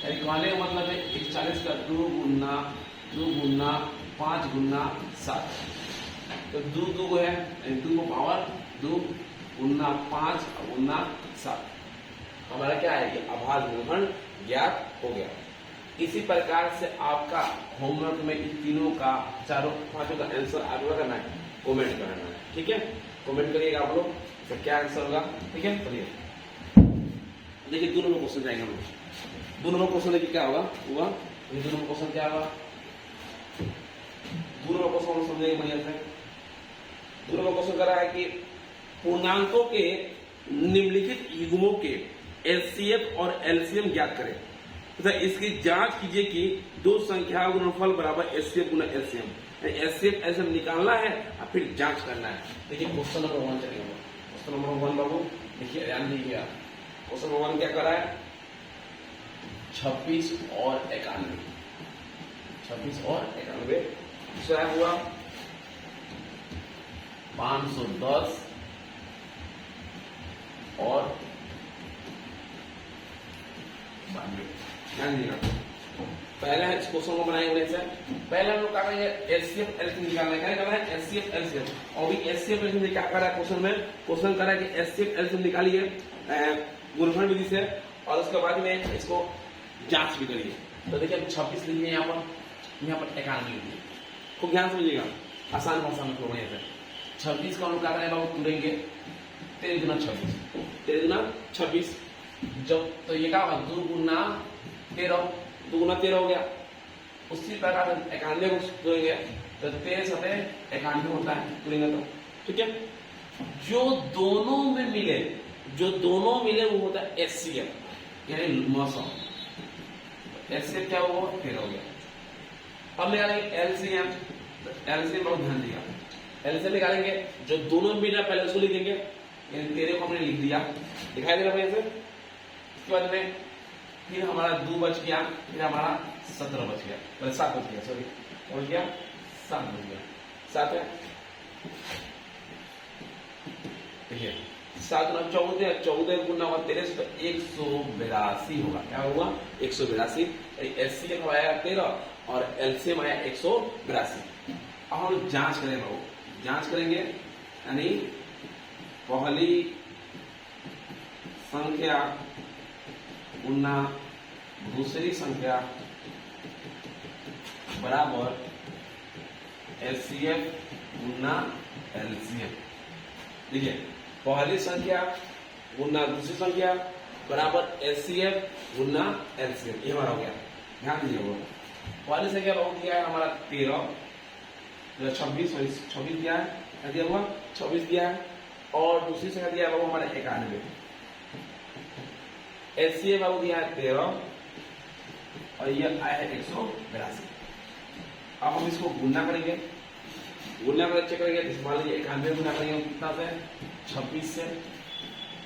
यानी कहने का मतलब है 140 का 2 गुना 5 गुना 7, तो 2 है 2 को पावर 2 गुना 5 गुना 7, हमारा क्या है ये अभाज्य गुणनखंड ज्ञात हो गया। इसी प्रकार से आपका होमवर्क में इन तीनों का चारों पांचों का आंसर आपको करना है, कमेंट करना है। ठीक है, कमेंट करिएगा आप लोग तो क्या आंसर होगा। ठीक है, चलिए देखिए 2 नंबर क्वेश्चन जाएंगे हम लोग, 2 नंबर क्वेश्चन देखिए क्या होगा, ये 2 नंबर क्वेश्चन क्या होगा, 2 नंबर क्वेश्चन हम समझेंगे बढ़िया से। 2 नंबर क्वेश्चन कर रहा है कि पूर्णांकों के निम्नलिखित युग्मों के एचसीएफ और एलसीएम ज्ञात करें तथा इसकी जांच कीजिए कि 2 संख्या गुणनफल बराबर एचसीएफ गुना एलसीएम, एचसीएफ एलसीएम निकालना है और फिर जांच करना है। देखिए क्वेश्चन नंबर 1 चलेगा, क्वेश्चन नंबर 1 बाबू देखिए ध्यान दीजिएगा, क्वेश्चन नंबर 1 क्या कर रहा है 26 और 91, 26 और 91 दूसरा हुआ 510 और 92। पहले है इस क्वेश्चन को बनाएंगे से पहले हम लोग क्या करेंगे एचसीएफ एलसीएम निकालना है, क्या करना है एचसीएफ एलसीएम, और भी एचसीएफ एलसीएम क्या कर रहा है क्वेश्चन में, क्वेश्चन कर रहा है कि एचसीएफ एलसीएम निकालिए गुणनखंड विधि से और उसके बाद में इसको जांच भी करिए। तो देखिए 26 लिखिए यहाँ पर 91 लिखिए, खूब ध्यान समझिएगा, आसान भाषा में थोड़ा बढ़िया से। 26 का हम लोग क्या करें बाबू तुड़ेंगे 13 गुना 26, 13 गुना 26 जब तो ये क्या होगा 2 गुना 13, 2 गुना 13 हो गया। उसी प्रकार 91 को जोड़ेंगे तो 13 सतह 91 होता है, जोड़ेंगे तो ठीक है। जो दोनों में मिले, जो दोनों मिले वो होता है एचसीएफ यानी मौसम। एचसीएफ क्या हुआ 13 हो गया। अब निकालेंगे एलसीएम, एलसीएम बहुत ध्यान दिया, एलसीएम निकालेंगे जो दोनों में मिला पहले उसको लिख देंगे, यानी 13 को हमने लिख दिया, दिखाई दे रहा है। इसके बाद में फिर हमारा 2 बच गया, फिर हमारा 17 बच गया, मतलब 7 बच गया, सॉरी बच गया 7 बच गया, 7 है। देखिए 7 गुना 14, 14 गुना होगा 13 तो 182 होगा। क्या होगा 182। एचसीएफ आया 13 और एलसीएम आया 182। अब हम जांच करेंगे बाबू, जांच करेंगे यानी पहली संख्या गुना दूसरी संख्या बराबर एचसीएफ गुना एलसीएम। देखिए पहली संख्या गुना दूसरी संख्या बराबर एचसीएफ गुना एलसीएम, ये हमारा हो गया। ध्यान दीजिए वो पहली संख्या हो गया है हमारा 13, 26 दिया है, दिया हुआ 26 दिया है, और दूसरी संख्या दिया है वो हमारे 91। एचसीएफ बाबू दिया है 13 और ये आया है 182। अब हम इसको गुना करेंगे, गुना करके चेक करेंगे, मान लीजिए 91 गुना करेंगे कितना से 26 से,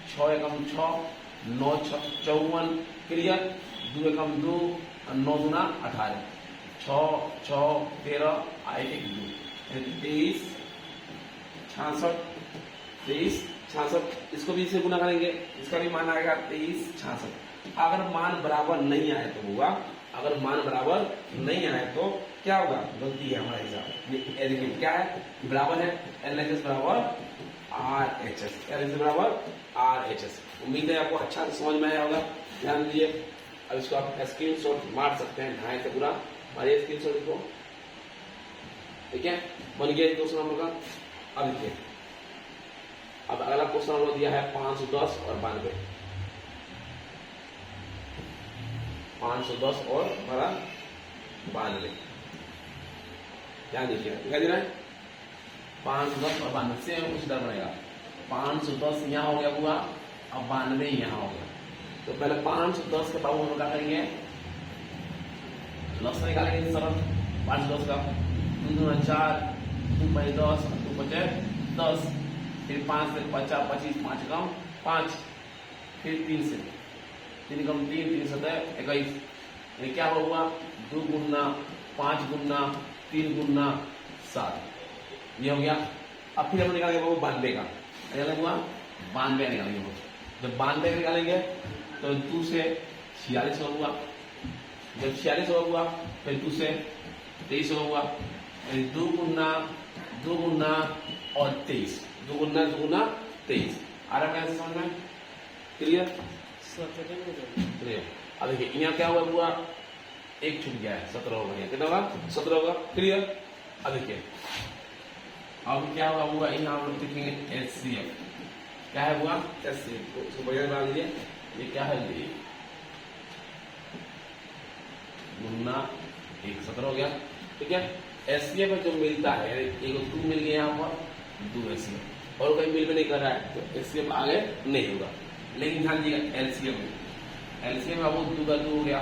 6 एकम 6, 9 6 54, क्लियर, 2 एकम 2, 9 गुना 18, 6 6 13 आए 2, 23 66, 23 66। इसको भी इसे गुना करेंगे, इसका भी मान आएगा 23 66। अगर मान बराबर नहीं आए तो होगा, अगर मान बराबर नहीं आए तो क्या होगा, गलती है हमारा हिसाब। ये देखिए क्या है, बराबर है एलएचएस बराबर आरएचएस, एलएचएस बराबर आरएचएस। उम्मीद है आपको अच्छा से समझ में आया होगा। ध्यान दीजिए, अब इसको आप स्क्रीनशॉट मार सकते हैं, ढाई से पूरा मारिए स्क्रीनशॉट इसको, ठीक है। बन गया क्वेश्चन नंबर का। अब देखिए अब अगला क्वेश्चन हमने दिया है 510 और 92, 510 और हमारा 92। ध्यान दीजिए, दिखाई दे रहा है 510 और 92 से कुछ दर बनेगा। 510 यहाँ हो गया हुआ, अब 92 यहाँ हो गया। तो पहले 510 के बाद हम क्या करेंगे, लक्ष्य निकालेंगे सरल 510 का, 2 दूना 4, 2 5 10, 2 5 10, फिर 5 से 50 25, 5 कम 5, फिर 3 से 3 कम 3, 3 7 21। ये क्या हुआ 2 गुना 5 गुना 3 गुना 7, ये हो गया। अब फिर हम निकालेंगे वो 92 का, निकालेंगे हुआ 92 निकालेंगे। जब 92 निकालेंगे तो 2 से 46 हुआ, जब 46 हुआ फिर 2 से 23 हुआ, 2 गुना और 23, 2 गुना 23। आ रहा है समझ में, क्लियर। अब देखिए यहाँ क्या हुआ, एक छूट गया है, 17 होगा, कितना होगा 17 होगा, क्लियर। अब देखिए अब क्या हुआ यहाँ हम लोग देखेंगे एचसीएफ क्या है हुआ, एचसीएफ को इसको बढ़िया बना लीजिए। ये क्या है, ये गुना 1 17 हो गया, ठीक है। एचसीएफ में जो मिलता है, एक 2 मिल गया यहाँ पर, 2 एचसीएफ, और कोई मिल भी नहीं कर रहा है तो एचसीएफ आगे नहीं होगा। लेकिन ध्यान दीजिएगा एलसीएम में वो 2 का 2 हो गया,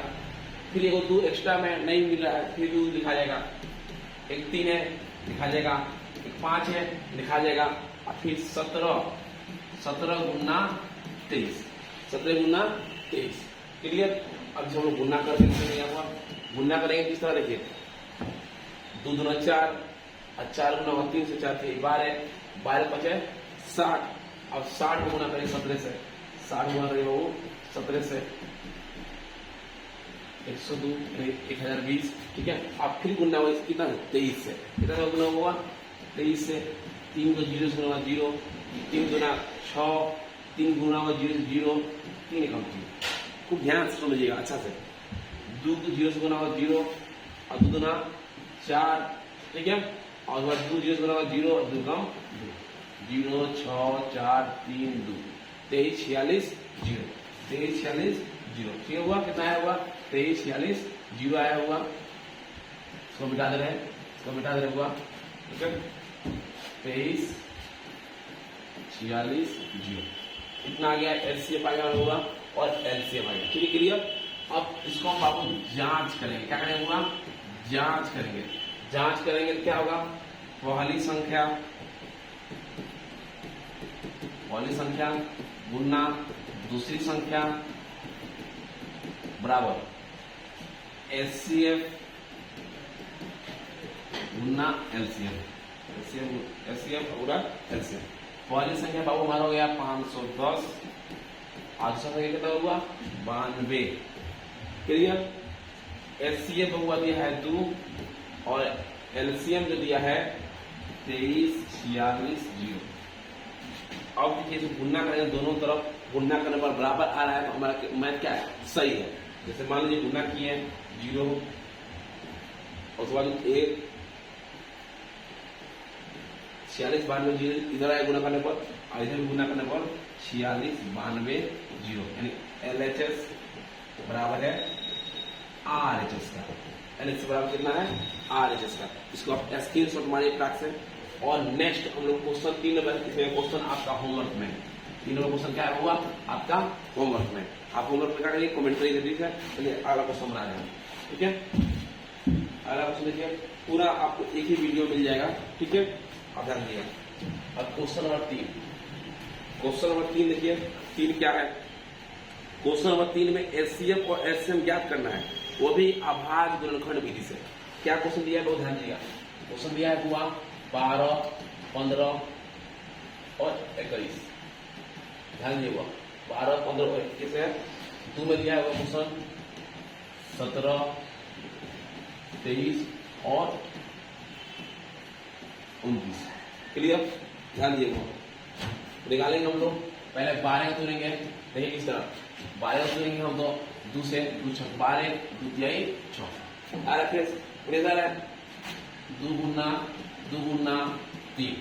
फिर एक 2 एक्स्ट्रा में नहीं मिल रहा है, फिर 2 लिखा जाएगा, एक 3 है लिखा जाएगा, एक 5 है लिखा जाएगा, और फिर 17 गुना 23, 17 गुना 23, क्लियर। अब जब हम गुना करके गुना करेंगे किस तरह, देखिए 2 दूना 4 और 4 गुना 3 से 4 थे 12, 12 5 60। अब 60 गुना करेंगे 17 से, 60 गुना करेंगे वो 17 से 102 1020, ठीक है। अब फिर गुना हुआ कितना 23 से, कितना गुना हुआ 23 से, 3 को 0 से गुना 0, 3 गुना 6, 3 गुना हुआ 0 0, 3 कम 3। खूब ध्यान से समझिएगा अच्छा से, 2 को 0 से गुना हुआ 0 और 2 गुना 4, ठीक है। और 2 0 से गुना हुआ 0 और 2 कम 2, 0 6 4 3 2 23 46 0। 23 46 0, ठीक हुआ? कितना आया हुआ? 23 46 0 आया हुआ। इसको मिटा दे रहे हैं, इसको मिटा दे रहे हुआ, ठीक है? 23 46 0 इतना आ गया। एलसीएम आ गया हुआ और एलसीएम आ गया, ठीक है? क्लियर? अब इसको हम बाबू जांच करेंगे। क्या करेंगे हुआ? जांच करेंगे। जांच करेंगे तो क्या होगा? पहली संख्या गुना दूसरी संख्या बराबर एचसीएफ गुना एलसीएम। एलसीएम गुना एलसीएम। पहली संख्या बाबू हमारा हो गया 510, आज संख्या कितना हुआ? 92। क्लियर? एचसीएफ हुआ दिया है 2 और एलसीएम जो दिया है 23 46 0। अब देखिए गुना करेंगे, दोनों तरफ गुना करने पर बराबर आ रहा है तो हमारा मैथ क्या है? सही है। जैसे मान लीजिए गुना किए 0 और उसके बाद 1 46 92 0 इधर आए गुना करने पर और इधर गुना करने पर 46 92 0, यानी एलएचएस बराबर है आरएचएस का। एलएचएस बराबर कितना है? आरएचएस का। इसको आप स्क्रीनशॉट मारिए फटाक से। और नेक्स्ट हम लोग क्वेश्चन 3 नंबर, क्वेश्चन आपका होमवर्क में 3 नंबर क्वेश्चन क्या हुआ आपका? होमवर्क में। आप होमवर्क में क्या करिए? कमेंट करिए जल्दी से। चलिए अगला क्वेश्चन बना रहे हैं, ठीक है? अगला क्वेश्चन देखिए, पूरा आपको एक ही वीडियो मिल जाएगा, ठीक है? आप ध्यान दीजिए। अब क्वेश्चन नंबर 3, क्वेश्चन नंबर 3 देखिए। 3 क्या है? क्वेश्चन नंबर 3 में एचसीएफ और एचसीएम ज्ञात करना है, वो भी अभाज्य गुणनखंड विधि से। क्या क्वेश्चन दिया है? बहुत ध्यान दिया। क्वेश्चन दिया है हुआ 12 15 और 21। ध्यान दिए हुआ 12 15 और 21 है। 2 में दिया है वो क्वेश्चन 17 23 और 29। क्लियर? ध्यान दिए हुआ निकालेंगे हम लोग। पहले 12 को तोड़ेंगे, देखिए किस तरह 12 को तोड़ेंगे हम तो 2 से 2 6 12 2 तिहाई 6 आ रहा है 2 गुना 3।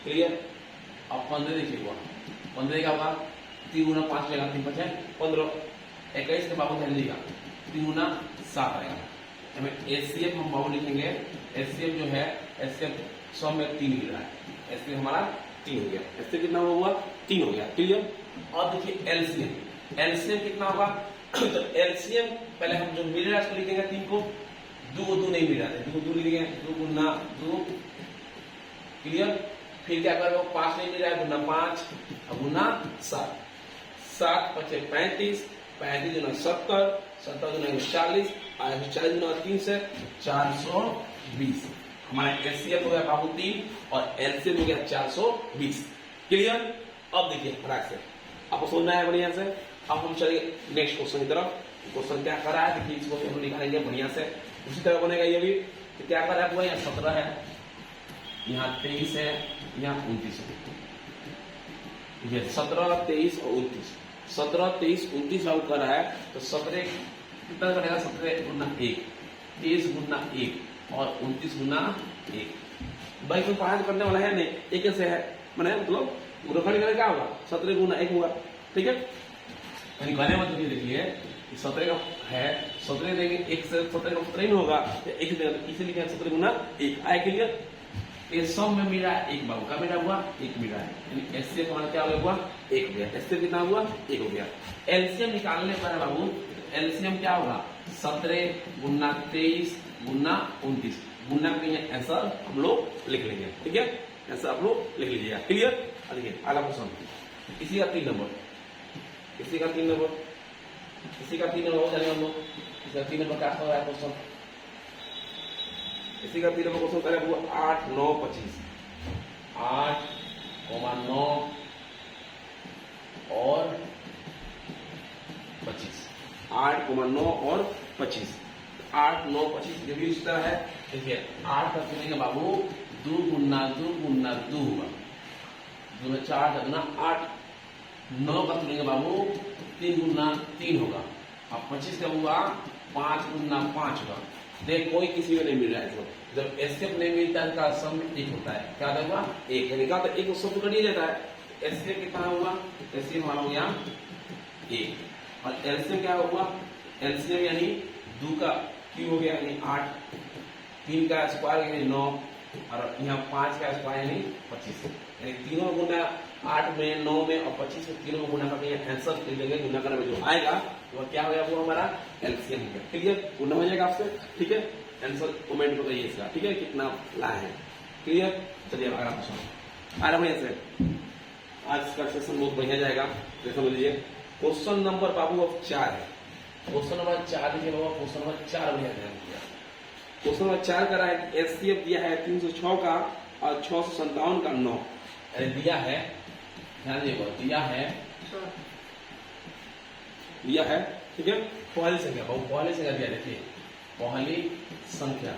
क्लियर? अब 15 देखिए हुआ 15 क्या होगा? 3 गुना 5 लेगा, 3 5 15। 21 के बाबू ध्यान दीजिएगा 3 गुना 7 आएगा। एचसीएफ हम बाबू लिखेंगे। एचसीएफ जो है एचसीएफ 100 में 3 मिल रहा है। एचसीएफ हमारा 3 हो गया। एचसीएफ कितना हुआ? 3 हो गया। क्लियर? अब देखिए एलसीएम। एलसीएम कितना होगा? तो एलसीएम पहले हम जो मिल रहा है उसको लिखेंगे 3 को। 2 को 2 नहीं मिल रहा है, 2 को 2 लिखेंगे 2 गुना 2। क्लियर? फिर क्या करेंगे? 5 नहीं मिल रहा है, गुना 5 और गुना 7। 7 5 35, 35 गुना 70, 70 गुना 40 और 40 गुना 3 से 420। हमारा एचसीएफ हो गया बाबू 3 और एलसीएम हो गया 420। क्लियर? अब देखिए फटाक से आपको सुनना है बढ़िया से। अब हम चलेंगे नेक्स्ट क्वेश्चन की तरफ। क्वेश्चन क्या कर रहा है देखिए, इसको हम निकालेंगे बढ़िया से। उसी तरह बनेगा ये भी। तो क्या कर रहा है? यहाँ 17 है, यहाँ 23 है, यहाँ 29 है। ये 17 23 और 29, 17 23 29 लागू कर रहा है तो 17 कितना करेगा? 17 गुना 1, 23 गुना 1 और 29 गुना 1। भाई कोई 5 करने वाला है नहीं, एक कैसे है मैंने मतलब गुणनखंड क्या होगा? 17 गुना 1 होगा, ठीक है? यानी कहने मतलब ये देखिए 17 का है, 17 देंगे 1 से 17 का 17 ही होगा, 1 देगा तो इसे लिखे 17 गुना 1 आए। क्लियर? ये सब में मिला 1 बाबू का मिला हुआ 1 मिला है, यानी एचसीएफ हमारा क्या हुआ? 1 हो गया। एचसीएफ कितना हुआ? 1 हो गया। एलसीएम निकालने पर है बाबू, एलसीएम क्या होगा? 17 गुना 23 गुना 29 गुना करेंगे, ऐसा हम लोग लिख लेंगे, ठीक है? ऐसा आप लोग लिख लीजिएगा। क्लियर? देखिए अगला क्वेश्चन, इसी का 3 नंबर, इसी का 3 नंबर, इसी का 3 नंबर हो जाएगा हम लोग। इसका 3 नंबर क्या हो रहा है क्वेश्चन? इसी का 3 नंबर क्वेश्चन करें वो 8 9 25, 8 9 और 25, 8 9 और 25, 8 9 25 ये भी इस तरह है। देखिए 8 का चुनेंगे बाबू 2 गुना 2 गुना 2 हुआ, 2 में 4 गुना 8। 9 का चुनेंगे बाबू 3 गुना 3 होगा। अब 25 का हुआ 5 गुना 5 होगा। देख कोई किसी में नहीं मिल रहा है, तो जब एचसीएफ नहीं मिलता है इसका सम 1 होता है। क्या होगा? 1 यानी तो 1 सम कर दिया जाता है। एचसीएफ कितना हुआ? एचसीएफ हमारा हो गया 1। और एलसीएम क्या हुआ, एलसीएम यानी 2 का क्यूब हो गया यानी 8, 3 का स्क्वायर यानी 9 और यहाँ 5 का स्क्वायर यानी 25, यानी तीनों गुना 8 में 9 में और 25 में तीनों गुना करके आंसर लिखेंगे, गुना करने में जो आएगा वो क्या होगा, वो हमारा एलसीएम होगा। क्लियर, गुना हो जाएगा आपसे, ठीक है। आंसर कमेंट बताइए इसका, ठीक है, कितना लाए हैं। क्लियर, चलिए अगला क्वेश्चन आ रहा है से। आज का सेशन बहुत बढ़िया जाएगा, समझ लीजिए। क्वेश्चन नंबर बाबू अब 4 है। क्वेश्चन नंबर 4 देखिए बाबू, क्वेश्चन नंबर 4 बढ़िया ध्यान दिया। क्वेश्चन नंबर 4 कर रहा है कि एचसीएफ दिया है 306 का और 657 का 9, दिया है, ध्यान दीजिएगा, दिया है, ठीक है। पहली संख्या बाबू, पहली संख्या दिया, देखिए पहली संख्या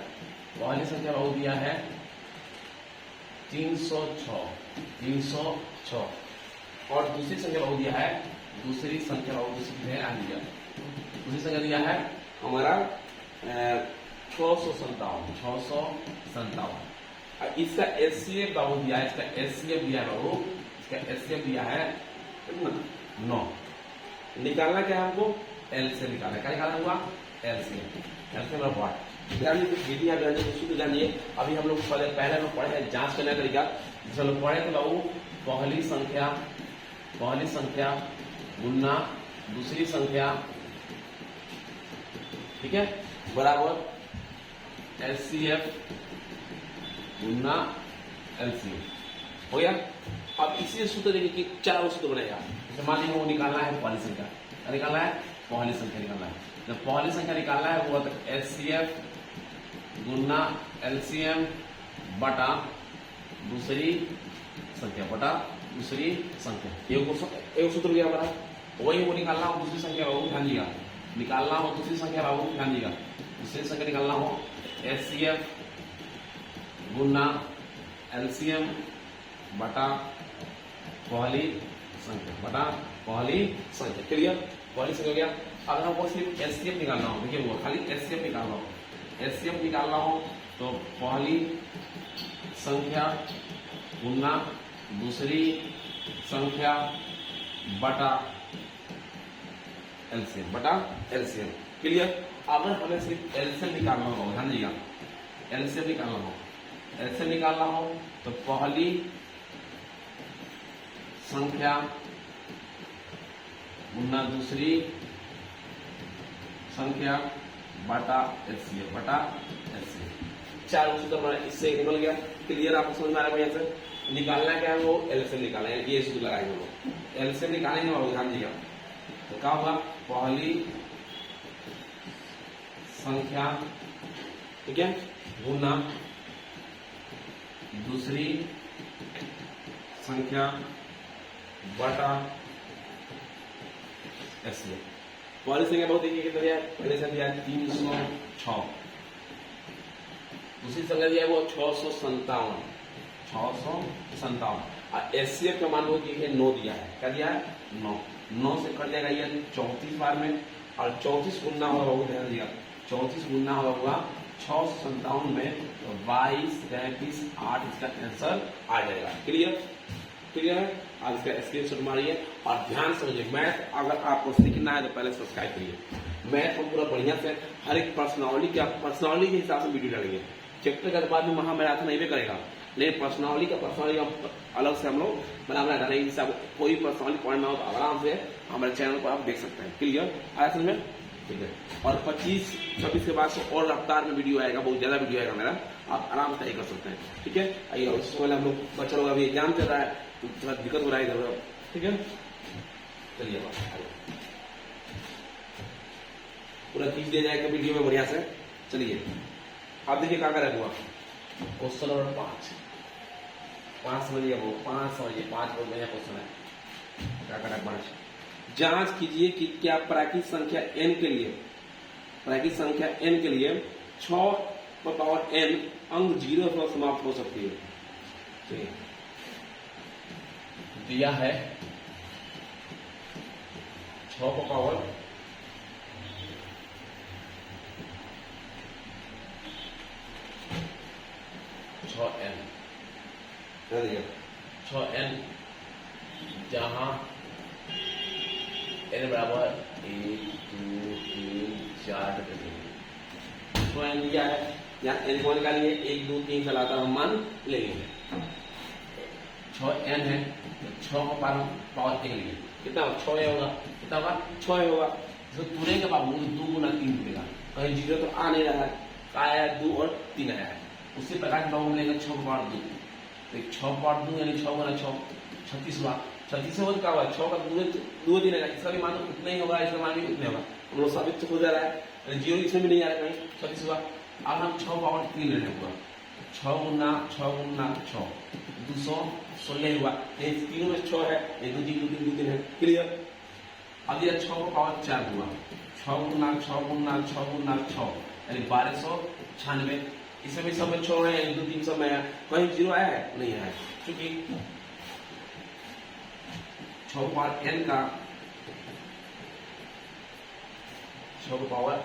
बाबू दिया है 306 और दूसरी संख्या बाबू दिया है, दूसरी संख्या दिया है हमारा 657। इसका एचसीएफ बाबू दिया है, इसका एचसीएफ दिया है बाबू, इसका एचसीएफ दिया है 9। निकालना क्या है हमको, एलसीएम निकालना है। क्या निकालना होगा, एलसीएम। एलसीएम ऑफ व्हाट, विधि जानिए। अभी हम लोग पहले हम लोग पढ़े हैं जांच करने का तरीका, जिसे लोग पढ़े थे बाबू, पहली संख्या गुना दूसरी संख्या, ठीक है, बराबर एचसीएफ गुना एलसीएम हो गया। अब इसी सूत्र देखिए कि 4 सूत्र बनेगा। जैसे मान लीजिए वो निकालना है पहली संख्या, क्या निकालना है, पहली संख्या निकालना है। जब पहली संख्या निकालना है वो एचसीएफ गुना एलसीएम बटा दूसरी संख्या एक सूत्र दिया हमारा, वही वो निकालना हो दूसरी संख्या बाबू, ध्यान दीजिएगा, निकालना हो दूसरी संख्या बाबू, ध्यान दीजिएगा, दूसरी संख्या निकालना हो एचसीएफ गुना एलसीएम बटा पहली संख्या, क्लियर। पहली संख्या हो गया। अगर हमको सिर्फ एचसीएफ निकालना हो, देखिए वो खाली एचसीएफ निकालना हो तो पहली संख्या गुना दूसरी संख्या बटा एलसीएम, क्लियर। अगर हमें सिर्फ एलसीएम निकालना हो, ध्यान दीजिएगा, एलसीएम निकालना हो तो पहली संख्या गुना दूसरी संख्या बटा एलसीएम 4 सूत्र हमारा इससे निकल गया। क्लियर, आपको समझ में आ रहा है बढ़िया से। निकालना क्या है, वो एलसीएम निकालना है, ये सूत्र लगाएंगे वो एलसीएम निकालेंगे और ध्यान दीजिएगा तो क्या होगा, पहली संख्या, ठीक है, गुना दूसरी संख्या बटा एलसीएम। पहली संख्या बहुत देखिए कितना दिया, पहले संख्या 306, दूसरी संख्या दिया है वो 657 और एचसीएफ का मान वो 9 दिया है। क्या दिया है, 9 से कट जाएगा ये 34 बार में, और 34 गुना होगा, ध्यान दिया, 34 गुना होगा 657 में, तो 22, 33, 8 इसका आंसर आ जाएगा। क्लियर है। आज इसका स्क्रीनशॉट मारिए और ध्यान समझिए। मैथ अगर आपको सीखना है तो पहले सब्सक्राइब करिए। मैथ हम पूरा बढ़िया से हर एक पर्सनालिटी के हिसाब से वीडियो डालेंगे। चैप्टर के बाद में महामैराथन नहीं भी करेगा, लेकिन पर्सनालिटी अलग से हम लोग बना डालेंगे, जिससे आपको कोई पर्सनालिटी पढ़ना हो तो आराम से हमारे चैनल पर आप देख सकते हैं। क्लियर आया समझ में, ठीक है। और 25-26 के बाद से और रफ्तार में वीडियो आएगा, बहुत ज्यादा वीडियो आएगा मेरा, आप आराम से कर सकते हैं, ठीक है। आइए, उससे पहले हम लोग बच्चा लोग अभी एग्जाम चल रहा है तो थोड़ा दिक्कत हो रहा है इधर, ठीक है। चलिए पूरा खींच दिया जाएगा वीडियो में बढ़िया से। चलिए आप देखिए क्या करें हुआ, क्वेश्चन नंबर 5 समझिए वो, 5 समझिए, 5 बहुत बढ़िया क्वेश्चन है। क्या करें, 5 जांच कीजिए कि क्या प्राकृतिक संख्या n के लिए 6n अंक 0 पर समाप्त हो सकती है। दिया है 6n 6n जहां एन बराबर 1 2 3 4 तो एन दिया है, यहाँ एन को निकालिए, 1 2 3 से लगातार हम मान लेंगे। 6 एन है तो 6 को पावर 1 लेंगे, कितना 6 होगा, कितना होगा 6 होगा। तो पूरे के बाद 2 गुना 3 मिलेगा, कहीं जीरो तो आ नहीं रहा है, आया 2 और 3 आया है। उसी प्रकार से हम लेंगे 6 पावर 2, तो 6 पावर 2 यानी 6 गुना 6 36 हुआ। 36 से क्या हुआ, 6 का 2 दिन है, इसका भी मान तो कितना ही होगा, इसका मान भी कितने होगा, हम लोग साबित हो जा रहा है, जीरो इसमें भी नहीं आ रहा है, 36 हुआ। अब हम 6 पावर 3 ले रहे हुआ, 6 गुना 6 216 हुआ, तीनों में 6 है, 2 3 है, क्लियर। अब ये 6 को पावर 4 हुआ, 6 गुना 6 यानी 1296, इसमें भी सब में 6 है, 2 3 सब में है, कहीं जीरो आया है नहीं आया, क्योंकि 6 पावर n का 6 पावर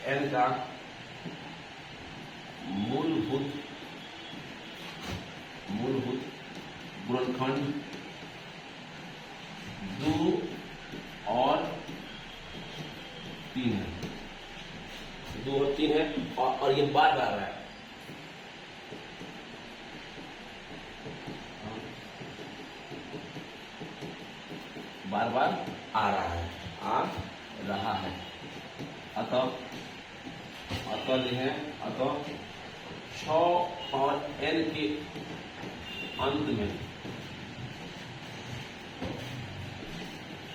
n का मूलभूत गुणनखंड 2 और 3 है, 2 और 3 है, और ये बार बार रहा है, बार बार आ रहा है, अतः जो है, अतः 6 और n के अंत में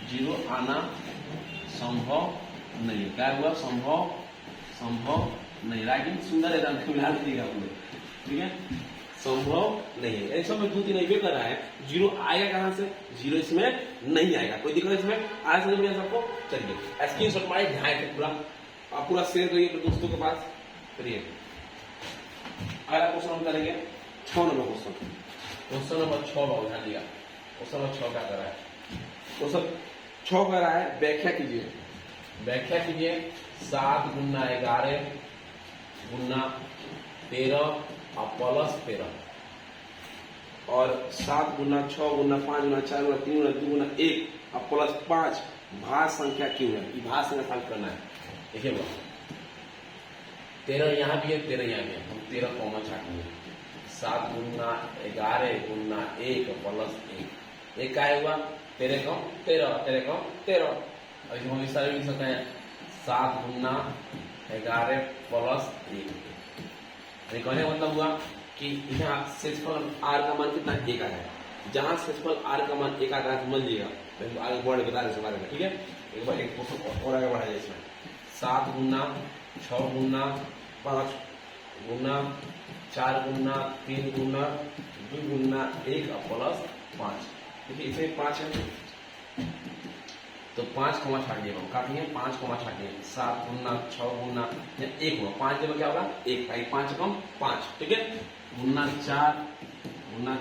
जीरो आना संभव नहीं। क्या हुआ, संभव नहीं, राइटिंग सुंदर है, मिला दीजिएगा आप लोग, ठीक है, संभव नहीं है। ऐसा में 2 3 नहीं कर रहा है, जीरो आएगा कहां से, जीरो इसमें नहीं आएगा, कोई दिक्कत इसमें आया समझ में सबको। चलिए स्क्रीनशॉट मारिए, ध्यान से पूरा आप पूरा शेयर करिए अपने दोस्तों के पास, करिए। अगला क्वेश्चन हम करेंगे 6 नंबर क्वेश्चन नंबर 6 का उठा लिया। क्वेश्चन नंबर 6 क्या कर रहा है, क्वेश्चन 6 कर रहा है, व्याख्या कीजिए 7 गुना 11 गुना 13 और प्लस 13 और 7 गुना 6 गुना 5 गुना 4 गुना 3 गुना 2 गुना 1 और प्लस 5 भाज्य संख्या क्यों है, ये भाज्य संख्या साबित करना है। देखिए 13 यहाँ भी है, 13 यहाँ भी है, हम 13 कॉमन छाटेंगे, 7 गुना 11 गुना 1 प्लस 1, एक क्या हुआ 13 को 13 अब हम इस तरह लिख सकते हैं 7 गुना 11 प्लस 1। कहने का मतलब हुआ कि यहाँ शेषफल r का मान कितना 1 आया है, जहां शेषफल r का मान 1 आता है समझ लीजिएगा, तो आगे बढ़ बता रहे बारे में, ठीक है। एक बार एक क्वेश्चन और आगे बढ़ा जाए इसमें, 7 गुना 6 गुना 5 गुना 4 गुना 3 गुना 2 गुना 1 प्लस 5, देखिए इसमें 5 है तो 5 को छाटिए, हम काटेंगे 5 को छाटिए, 7 गुना 6 गुना 1 हुआ, 5 जब क्या होगा 1, 5 कम 5, ठीक है, गुना 4 गुना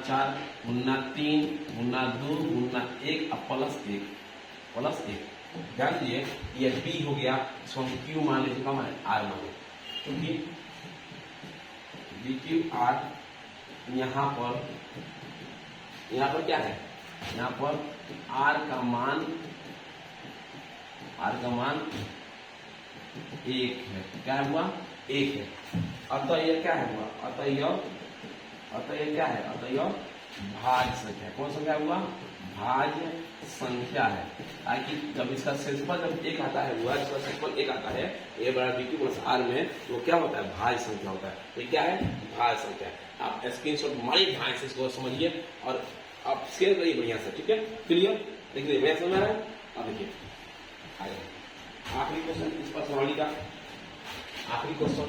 3 गुना 2 गुना 1 प्लस 1। ध्यान दीजिए ये b हो गया, इसको हम q मान लीजिए, कम है r मान लीजिए, क्योंकि dqr यहाँ पर क्या है, यहाँ पर r का मान 1 है, क्या हुआ 1 है, अतः यह क्या है हुआ, अतः यह क्या है, अतः यह भाज्य संख्या, कौन संख्या हुआ, भाज्य संख्या है, ताकि जब इसका शेषफल जब 1 आता है हुआ, इसका शेषफल 1 आता है a बराबर dq प्लस r में, तो क्या होता है भाज्य संख्या होता है, ये क्या है भाज्य संख्या। आप स्क्रीनशॉट मारिए, ध्यान से इसको समझिए और आप शेयर करिए बढ़िया से, ठीक है, क्लियर, देखिए मैं समझ रहा है। अब देखिए आखिरी क्वेश्चन इस पर प्रणाली का आखिरी क्वेश्चन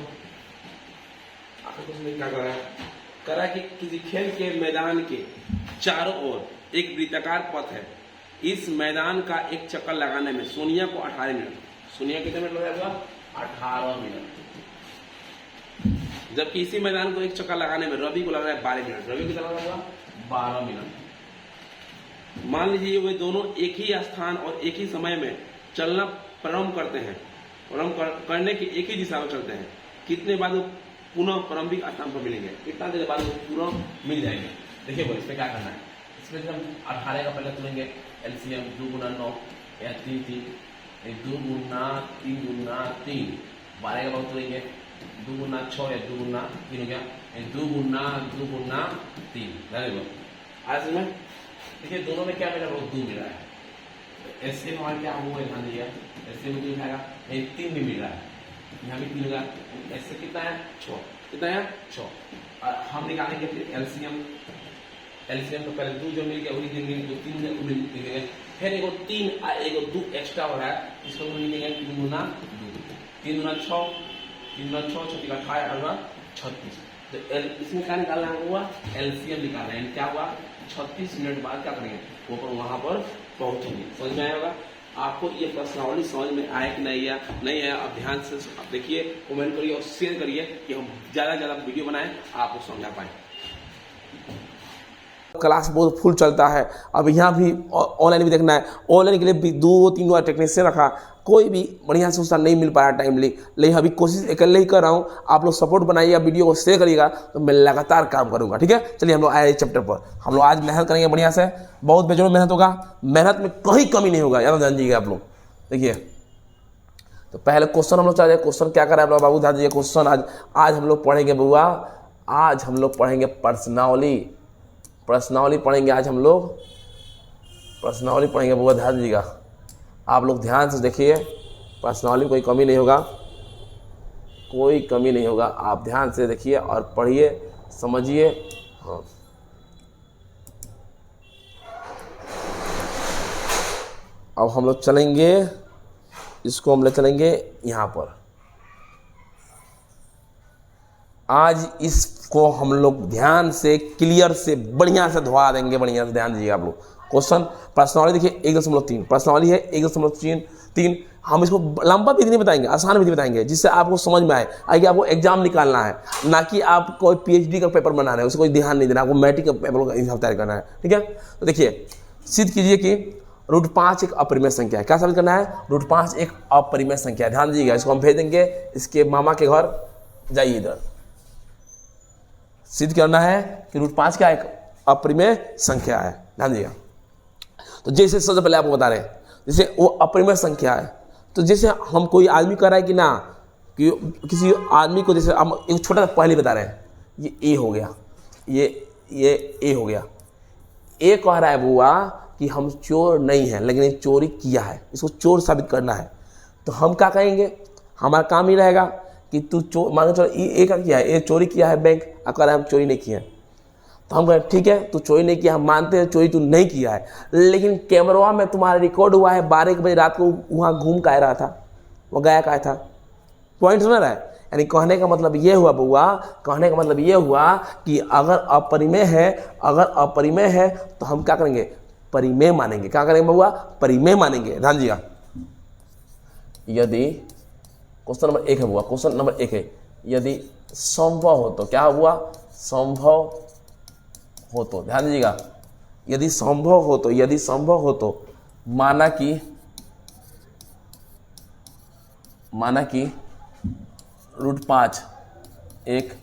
क्या कर रहा है कि किसी खेल के मैदान के चारों ओर एक वृत्ताकार पथ है, इस मैदान का एक चक्कर लगाने में सोनिया को 18 मिनट, सोनिया कितने मिनट लगाएगा 18 मिनट, जबकि इसी मैदान को एक चक्कर लगाने में रवि को लग रहा है 12 मिनट, रवि कितना लगेगा 12 मिनट। मान लीजिए वे दोनों एक ही स्थान और एक ही समय में चलना प्रारंभ करते हैं, प्रारंभ करने की एक ही दिशा में चलते हैं, कितने बाद वो पुनः प्रारंभिक स्थान पर मिलेंगे, कितना देर बाद वो पुनः मिल जाएंगे। देखिए वो इसमें क्या करना है, इसमें हम 18 का पहले तुलेंगे एलसीएम 2 गुना 9 या 3 3, 2 गुना 3 गुना 3, 12 का बहुत लेंगे, 2 गुना 6 या 2 गुना 3 हो गया, 2 गुना 3, ध्यान दो। आज में देखिए दोनों में क्या मिला, 2 मिला है, ऐसे हमारे क्या हुआ है, ध्यान दिया, ऐसे में 2 मिलेगा, 3 भी मिल रहा है, यहाँ भी 3 होगा, ऐसे कितना है 6, कितना है 6। और हम निकालेंगे फिर एलसीएम तो पहले 2 जो मिल गया वही देंगे, जो 3 देंगे, फिर एगो 3 और एगो 2 एक्स्ट्रा हो रहा है, इसको हम लिखेंगे 3 गुना 2, 3 गुना 6, 3 गुना 6, 6 का 28 36। तो इसमें क्या निकालना हुआ, एलसीएम निकालना है, क्या हुआ 36 मिनट बाद क्या करेंगे, वो पर वहां पर पहुंचेंगे। समझ में आया होगा आपको, ये प्रश्नावली समझ में आया कि नहीं आया, नहीं आया आप ध्यान से आप देखिए, कमेंट करिए और शेयर करिए कि हम ज्यादा ज्यादा वीडियो बनाएं, आपको समझा पाए। क्लास बहुत फुल चलता है, अब यहाँ भी ऑनलाइन भी देखना है, ऑनलाइन के लिए भी 2-3 बार टेक्नीशियन रखा, कोई भी बढ़िया से उसका नहीं मिल पाया टाइमली, लेकिन अभी कोशिश अकेले ही कर रहा हूँ, आप लोग सपोर्ट बनाइएगा, वीडियो को शेयर करिएगा, तो मैं लगातार काम करूँगा। ठीक है, चलिए हम लोग आए चैप्टर पर, हम लोग आज मेहनत करेंगे बढ़िया से, बहुत बेजोड़ मेहनत होगा, मेहनत में कहीं कमी नहीं होगा, याद जान जाइएगा आप लोग। देखिए तो पहले क्वेश्चन हम लोग चले, क्वेश्चन क्या करें आप लोग बाबू, ध्यान दीजिए क्वेश्चन आज हम लोग पढ़ेंगे बुआ, आज हम लोग पढ़ेंगे प्रश्नावली पढ़ेंगे, आज हम लोग प्रश्नावली पढ़ेंगे बुआ, ध्यान दीजिएगा आप लोग, ध्यान से देखिए, प्रश्नावली कोई कमी नहीं होगा, कोई कमी नहीं होगा, आप ध्यान से देखिए और पढ़िए, समझिए। हाँ अब हम लोग चलेंगे, इसको हम ले चलेंगे यहाँ पर, आज इसको हम लोग ध्यान से क्लियर से बढ़िया से धोआ देंगे, बढ़िया से ध्यान दीजिए आप लोग। क्वेश्चन प्रश्नावली देखिए 1.3 प्रश्नावली है, 1.3 हम इसको लंबा विधि नहीं बताएंगे, आसान विधि बताएंगे, जिससे आपको समझ में आए, आगे आपको एग्जाम निकालना है, ना कि आप कोई पीएचडी का पेपर बनाना है, उसे कोई ध्यान नहीं देना, आपको मैट्रिक का पेपर हिसाब तैयार करना है। ठीक है, तो देखिए सिद्ध कीजिए कि √5 एक अपरिमेय संख्या है, क्या साबित करना है, √5 एक अपरिमेय संख्या है, ध्यान दीजिएगा, इसको हम भेज देंगे इसके मामा के घर, जाइए इधर, सिद्ध करना है कि √5 क्या एक अपरिमेय संख्या है, ध्यान दीजिएगा। तो जैसे सबसे पहले आपको बता रहे हैं, जैसे वो अपरिमेय संख्या है, तो जैसे हम कोई आदमी कह रहा है कि ना, कि किसी आदमी को, जैसे हम एक छोटा सा पहले बता रहे हैं, ये ए हो गया, ये ए हो गया, ए कह रहा है बुआ कि हम चोर नहीं हैं, लेकिन चोरी किया है, इसको चोर साबित करना है, तो हम क्या कहेंगे, हमारा काम ही रहेगा कि तू चोर, मान लो चलो ए का किया है, ए चोरी किया है बैंक, आप कह रहे हैं हम चोरी नहीं किए हैं, तो हम कहें ठीक है तू चोरी नहीं किया, हम मानते हैं चोरी तू नहीं किया है, लेकिन कैमरा में तुम्हारा रिकॉर्ड हुआ है 12 बजे रात को वहाँ घूम के आ रहा था, वो गया का था, पॉइंट सुना रहा है। यानी कहने का मतलब ये हुआ बुआ, कहने का मतलब ये हुआ कि अगर अपरिमेय है तो हम क्या करेंगे, परिमेय मानेंगे, क्या करेंगे बुआ, परिमेय मानेंगे, ध्यान दीजिएगा। यदि क्वेश्चन नंबर 1 है बुआ, क्वेश्चन नंबर 1 है, यदि संभव हो तो, क्या हुआ, संभव हो तो, ध्यान दीजिएगा, यदि संभव हो तो माना कि √5 एक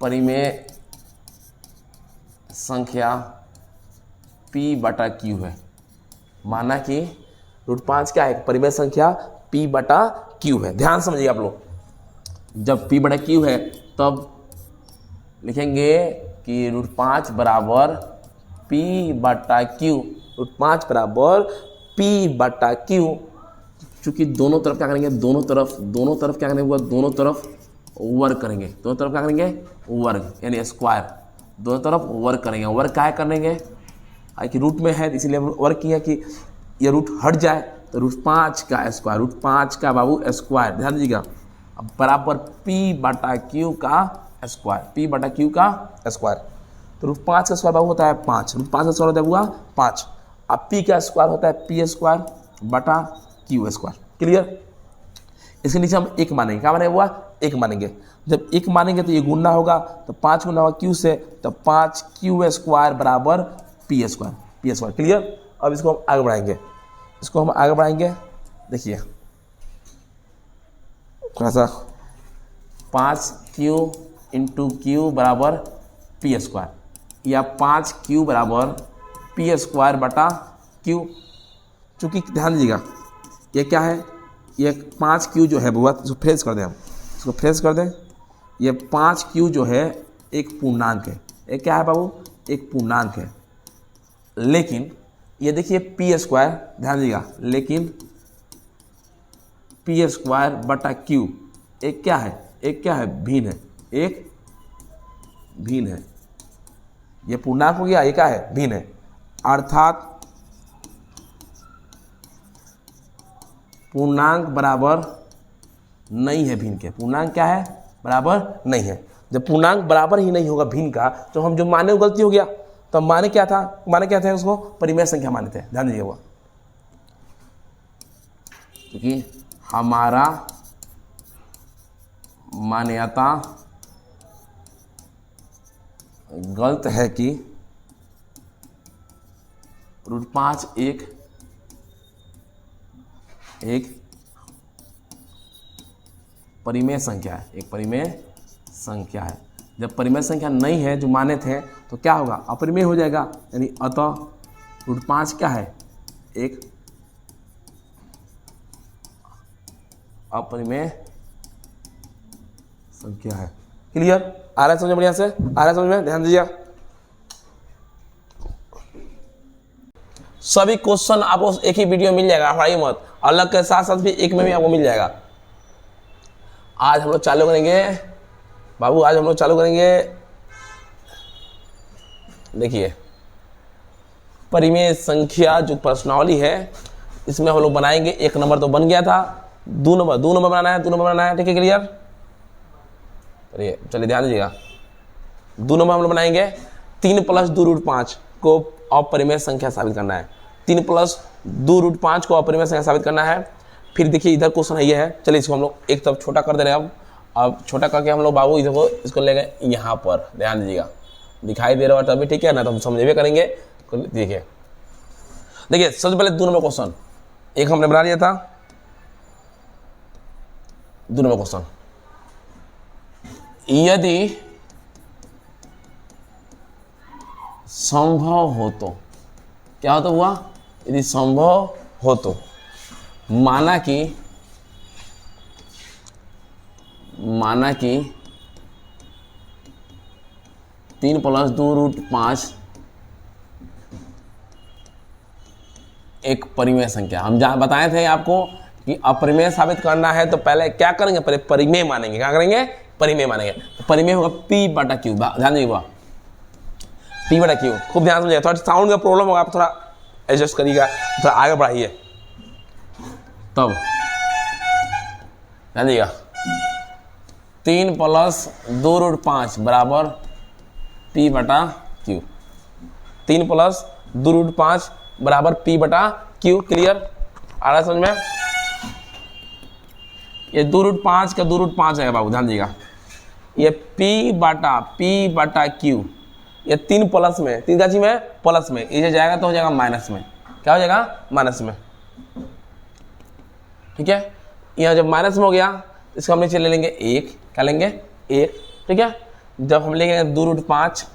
परिमेय संख्या P/Q है, माना कि √5 क्या है, परिमेय संख्या P/Q है, ध्यान समझिए आप लोग, जब P/Q है तब लिखेंगे कि √5 बराबर P/Q, √5 बराबर P/Q, चूंकि दोनों तरफ क्या करेंगे, दोनों तरफ क्या करेंगे, दोनों तरफ वर्ग करेंगे, दोनों तरफ क्या करेंगे, वर्ग यानी स्क्वायर, दोनों तरफ वर्ग करेंगे, वर्ग क्या करेंगे, कि रूट में है इसीलिए वर्ग किया कि ये रूट हट जाए, तो √5 का स्क्वायर, √5 का बाबू स्क्वायर, ध्यान दीजिएगा, अब बराबर P/Q का स्क्वायर, तो √5 का स्क्वायर बाबू होता है 5, √5 का स्क्वायर होता है बुआ 5, अब P का स्क्वायर होता है P² क्लियर। इसके नीचे हम 1 मानेंगे, क्या मानेंगे बुआ, 1 मानेंगे, जब 1 मानेंगे तो ये गुना होगा, तो 5 गुना होगा Q से, तो 5Q² बराबर P² क्लियर। अब इसको हम आगे बढ़ाएंगे, देखिए थोड़ा सा, 5Q × Q बराबर P², या 5q बराबर पी स्क्वायर बटा q। चूँकि ध्यान दीजिएगा ये क्या है, ये 5q जो है बुआ, इसको फ्रेश कर दें, हम इसको फ्रेश कर दें। ये 5q जो है एक पूर्णांक है, ये क्या है बाबू, एक पूर्णांक है। लेकिन ये देखिए पी स्क्वायर, ध्यान दीजिएगा, लेकिन पी स्क्वायर बटा क्यू एक क्या है, एक क्या है, भिन्न है, एक भिन्न है। ये पूर्णांक हो गया, ये क्या है, भिन्न है। अर्थात पूर्णांक बराबर नहीं है भिन्न के। पूर्णांक क्या है, बराबर नहीं है। जब पूर्णांक बराबर ही नहीं होगा भिन्न का, तो हम जो माने वो गलती हो गया। तो माने क्या था, माने क्या थे, उसको परिमेय संख्या माने थे। ध्यान दीजिएगा, क्योंकि हमारा मान्यता गलत है कि √5 एक परिमेय संख्या है, एक परिमेय संख्या है। जब परिमेय संख्या नहीं है जो माने थे, तो क्या होगा, अपरिमेय हो जाएगा। यानी अतः √5 क्या है, एक अपरिमेय संख्या है। क्लियर, आ रहा है समझ में, बढ़िया से आ रहा है समझ में, ध्यान दीजिए। सभी क्वेश्चन आपको एक ही वीडियो में मिल जाएगा, हमारी मत, अलग के साथ साथ भी एक में भी आपको मिल जाएगा। आज हम लोग चालू करेंगे बाबू, आज हम लोग चालू करेंगे, देखिए परिमेय संख्या जो प्रश्नावली है, इसमें हम लोग बनाएंगे। 1 नंबर तो बन गया था, 2 नंबर बनाना है, 2 नंबर बनाना है, ठीक है, क्लियर। चलिए ध्यान दीजिएगा, 2 नंबर हम लोग बनाएंगे। 3 + 2√5 को अपरिमेय संख्या साबित करना है। 3 + 2√5 को अपरिमेय संख्या साबित करना है। फिर देखिए इधर क्वेश्चन है, ये है। चलिए इसको हम लोग एक तरफ छोटा कर दे रहे हैं। अब छोटा करके हम लोग बाबू इधर को इसको ले गए यहाँ पर, ध्यान दीजिएगा, दिखाई दे रहा है तभी, ठीक है ना, तो हम समझे करेंगे। देखिए सबसे पहले 2 नंबर क्वेश्चन एक हमने बना लिया था। 2 नंबर क्वेश्चन, यदि संभव हो तो, क्या होता हुआ, यदि संभव हो तो, माना कि 3 + 2√5 एक परिमेय संख्या। हम जहां बताए थे आपको कि अपरिमेय साबित करना है तो पहले क्या करेंगे, पहले परिमेय मानेंगे। क्या करेंगे, परिमेय मानेंगे। तो परिमेय होगा P/Q। ध्यान दीजिएगा, P/Q, खूब ध्यान समझिएगा। थोड़ा साउंड का प्रॉब्लम होगा, आप थोड़ा एडजस्ट करिएगा, थोड़ा आगे बढ़ाइए तब। ध्यान दीजिएगा, 3 + 2√5 बराबर P/Q। 3 + 2√5 बराबर P/Q। क्लियर, आ रहा है समझ में। ये 2√5 का 2√5 है बाबू, ध्यान दीजिएगा। ये P/Q, ये 3 प्लस में, 3 का चीज में प्लस में, ये जाएगा तो हो जाएगा माइनस में। क्या हो जाएगा, माइनस में, ठीक है। यहाँ जब माइनस में हो गया, इसको हम नीचे ले लेंगे 1, क्या लेंगे 1, ठीक है। जब हम लेंगे 2√5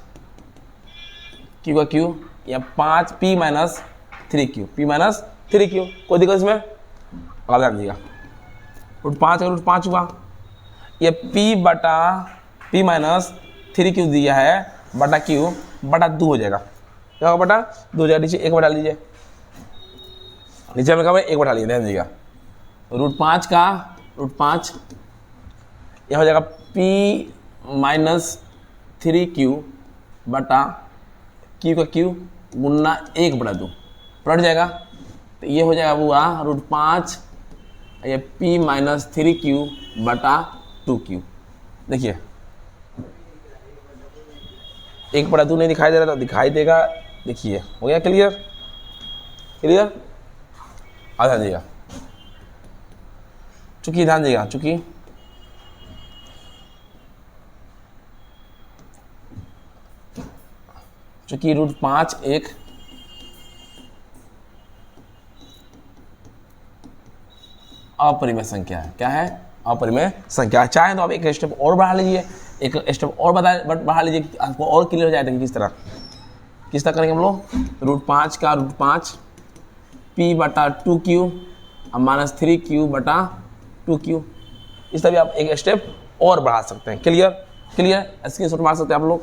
Q का Q, या 5 P - 3Q, P - 3Q, कोई दिक्कत इसमें, अब ध्यान दीजिएगा। √5 का √5 हुआ, ये P - 3Q दिया है बटा Q बटा 2 हो जाएगा। क्या होगा, बटा 2 हो जाएगा। नीचे 1 बटा लीजिए, नीचे में कहा 1 बटा लीजिए, ध्यान दीजिएगा। √5 का √5 यह हो जाएगा P - 3Q बटा Q का Q गुना 1/2, पलट जाएगा। तो ये हो जाएगा हुआ √5, ये P - 3Q बटा 2Q। देखिए 1/2 नहीं दिखाई दे रहा, तो दिखाई देगा, देखिए हो गया। क्लियर, क्लियर, ध्यान दीजिएगा। चूंकि ध्यान दीजिएगा, चूंकि √5 एक अपरिमेय संख्या है। क्या है, अपरिमेय संख्या। चाहे तो आप एक स्टेप और बढ़ा लीजिए, एक स्टेप और बढ़ा लीजिए, आपको और क्लियर हो जाएगा किस तरह। किस तरह करेंगे हम लोग, √5 का √5 p बटा 2q और -3q बटा 2q। इस तरह भी आप एक स्टेप और बढ़ा सकते हैं। क्लियर क्लियर, स्क्रीनशॉट मार सकते हैं आप लोग।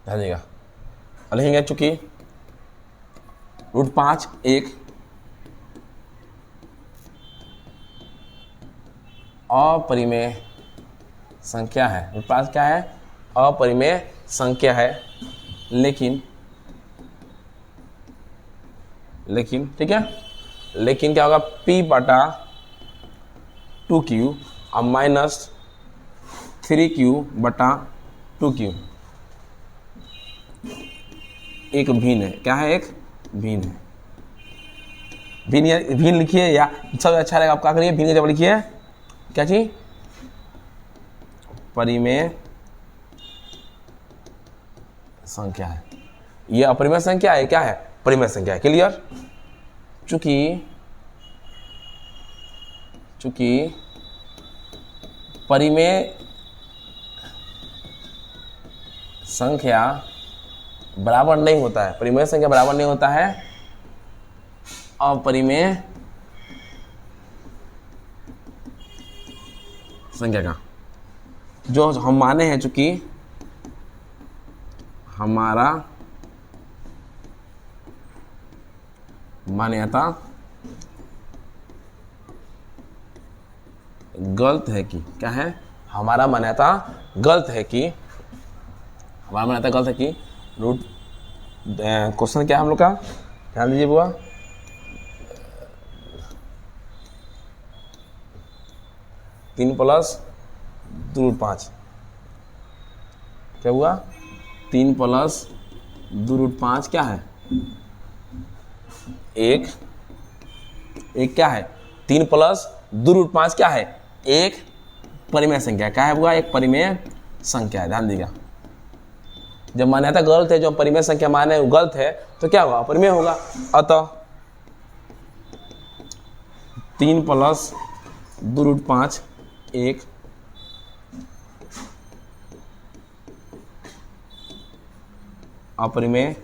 ध्यान दीजिएगा, लिखेंगे चूंकि √5 एक अपरिमेय संख्या है। √5 क्या है, अपरिमेय संख्या है, लेकिन ठीक है, लेकिन क्या होगा, p बटा 2q और -3q बटा 2q एक भिन्न है। क्या है, एक भिन्न है। भिन्न लिखिए या सब अच्छा रहेगा, आप क्या करिए, भिन्न जब लिखिए क्या चीज, परिमेय संख्या है। ये अपरिमेय संख्या है, क्या है, परिमेय संख्या है। क्लियर, चूंकि परिमेय संख्या बराबर नहीं होता है, परिमेय संख्या बराबर नहीं होता है अपरिमेय संख्या का। जो हम माने हैं, चूंकि हमारा मान्यता गलत है कि, क्या है, हमारा मान्यता गलत है कि, क्वेश्चन क्या है हम लोग का, ध्यान दीजिए बुआ, तीन प्लस 2√5 क्या हुआ, 3 प्लस 2√5 क्या है, एक क्या है, 3 प्लस 2√5 क्या है, एक परिमेय संख्या। क्या है हुआ, एक परिमेय संख्या है। ध्यान दीजिएगा, जब मान्यता गलत है, जो परिमेय संख्या माने वो गलत है, तो क्या होगा, अपरिमेय होगा। अतः 3 प्लस 2√5 एक अपरिमेय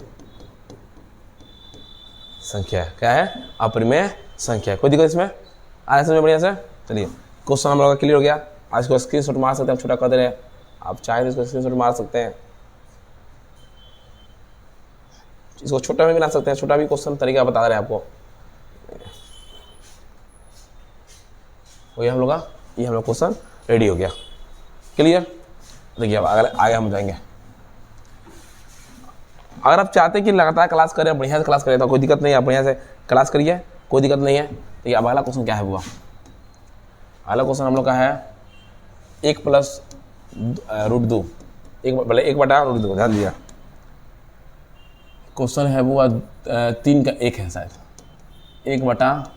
संख्या है। क्या है, अपरिमेय संख्या है। कोई दिक्कत इसमें, आ रहा है बढ़िया से। चलिए, क्वेश्चन हम लोग का क्लियर हो गया। आज को स्क्रीनशॉट मार सकते हैं, हम छोटा कर दे रहे हैं, आप चाहे तो इसको स्क्रीनशॉट मार सकते हैं, इसको छोटा में भी बना सकते हैं, छोटा भी क्वेश्चन तरीका बता रहे हैं आपको। हो गया हम लोग का, ये हम लोग क्वेश्चन रेडी हो गया। क्लियर, देखिए अब आगे हम जाएंगे। अगर आप चाहते हैं कि लगातार क्लास करें, बढ़िया से क्लास करें, तो कोई दिक्कत नहीं है, आप बढ़िया से क्लास करिए, कोई दिक्कत नहीं है। तो ये अब अगला क्वेश्चन क्या है हुआ, अगला क्वेश्चन हम लोग का है 1 प्लस √2, 1 बटा √2। ध्यान दिया, क्वेश्चन है वो 3 का 1 है शायद, 1 बटा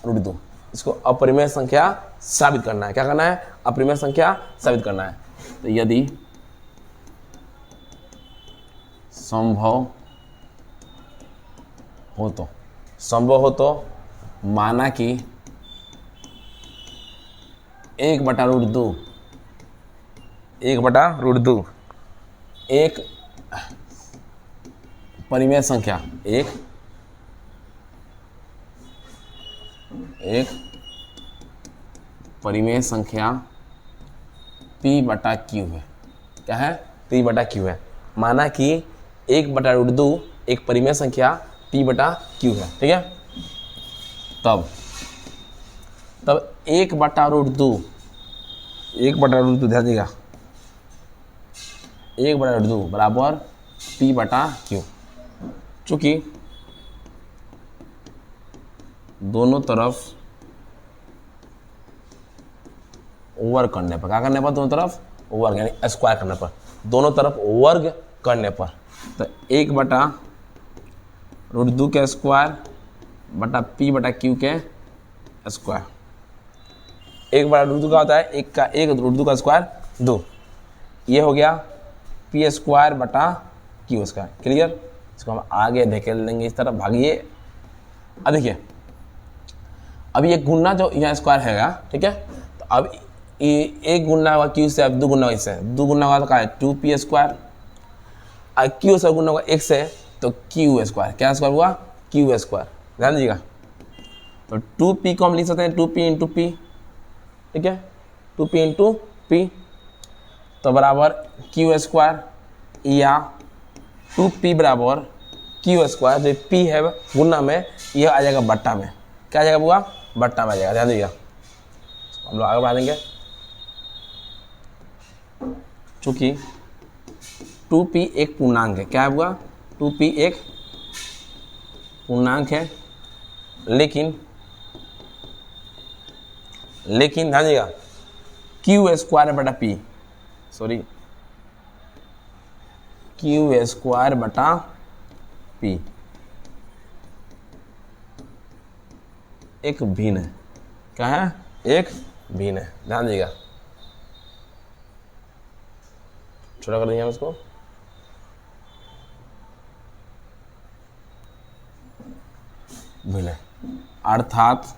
√2। इसको अपरिमेय संख्या साबित करना है। क्या करना है, अपरिमेय संख्या साबित करना है। तो यदि संभव हो तो माना कि 1 बटा √2 एक परिमेय संख्या, एक परिमेय संख्या p बटा q है। क्या है, p बटा q है। माना कि 1 बटा √2 एक परिमेय संख्या p बटा q है। ठीक है, तब 1 बटा √2 ध्यान दीजिएगा, 1 बटा √2 बराबर p बटा q। चूंकि दोनों तरफ वर्ग करने पर, क्या करने पर, दोनों तरफ वर्ग यानी स्क्वायर करने पर, दोनों तरफ वर्ग करने पर, तो 1 बटा √2 के स्क्वायर बटा p बटा q के स्क्वायर। 1 बटा √2 का होता है 1 √2 का स्क्वायर 2, ये हो गया p स्क्वायर बटा q स्क्वायर। क्लियर, इसको हम आगे धकेल लेंगे इस तरफ, भागिए। अब देखिए, अब ये गुना जो यहाँ स्क्वायर हैगा, ठीक है, तो अब एक गुना होगा क्यू से, अब 2 गुना इससे, 2 गुना होगा तो क्या है 2p स्क्वायर, और क्यू से गुना होगा 1 से तो क्यू स्क्वायर, क्या स्क्वायर हुआ क्यू स्क्वायर, ध्यान दीजिएगा। तो 2p को हम लिख सकते हैं 2p इंटू पी, ठीक है 2p इंटू पी, तो बराबर क्यू स्क्वायर या 2p बराबर क्यू स्क्वायर, जो p है गुना में यह आ जाएगा बट्टा में, क्या आ जाएगा बुआ बट्टा में आ जाएगा, ध्यान दीजिएगा। हम लोग आगे बढ़ा देंगे, चूंकि 2p एक पूर्णांक है, क्या है बुआ 2p एक पूर्णांक है, लेकिन ध्यान दीजिएगा क्यू स्क्वायर बटा पी, सॉरी क्यू स्क्वायर बटा पी एक भिन्न है, क्या है एक भिन्न है, ध्यान दीजिएगा। छोटा कर देंगे हम इसको, भिन्न है अर्थात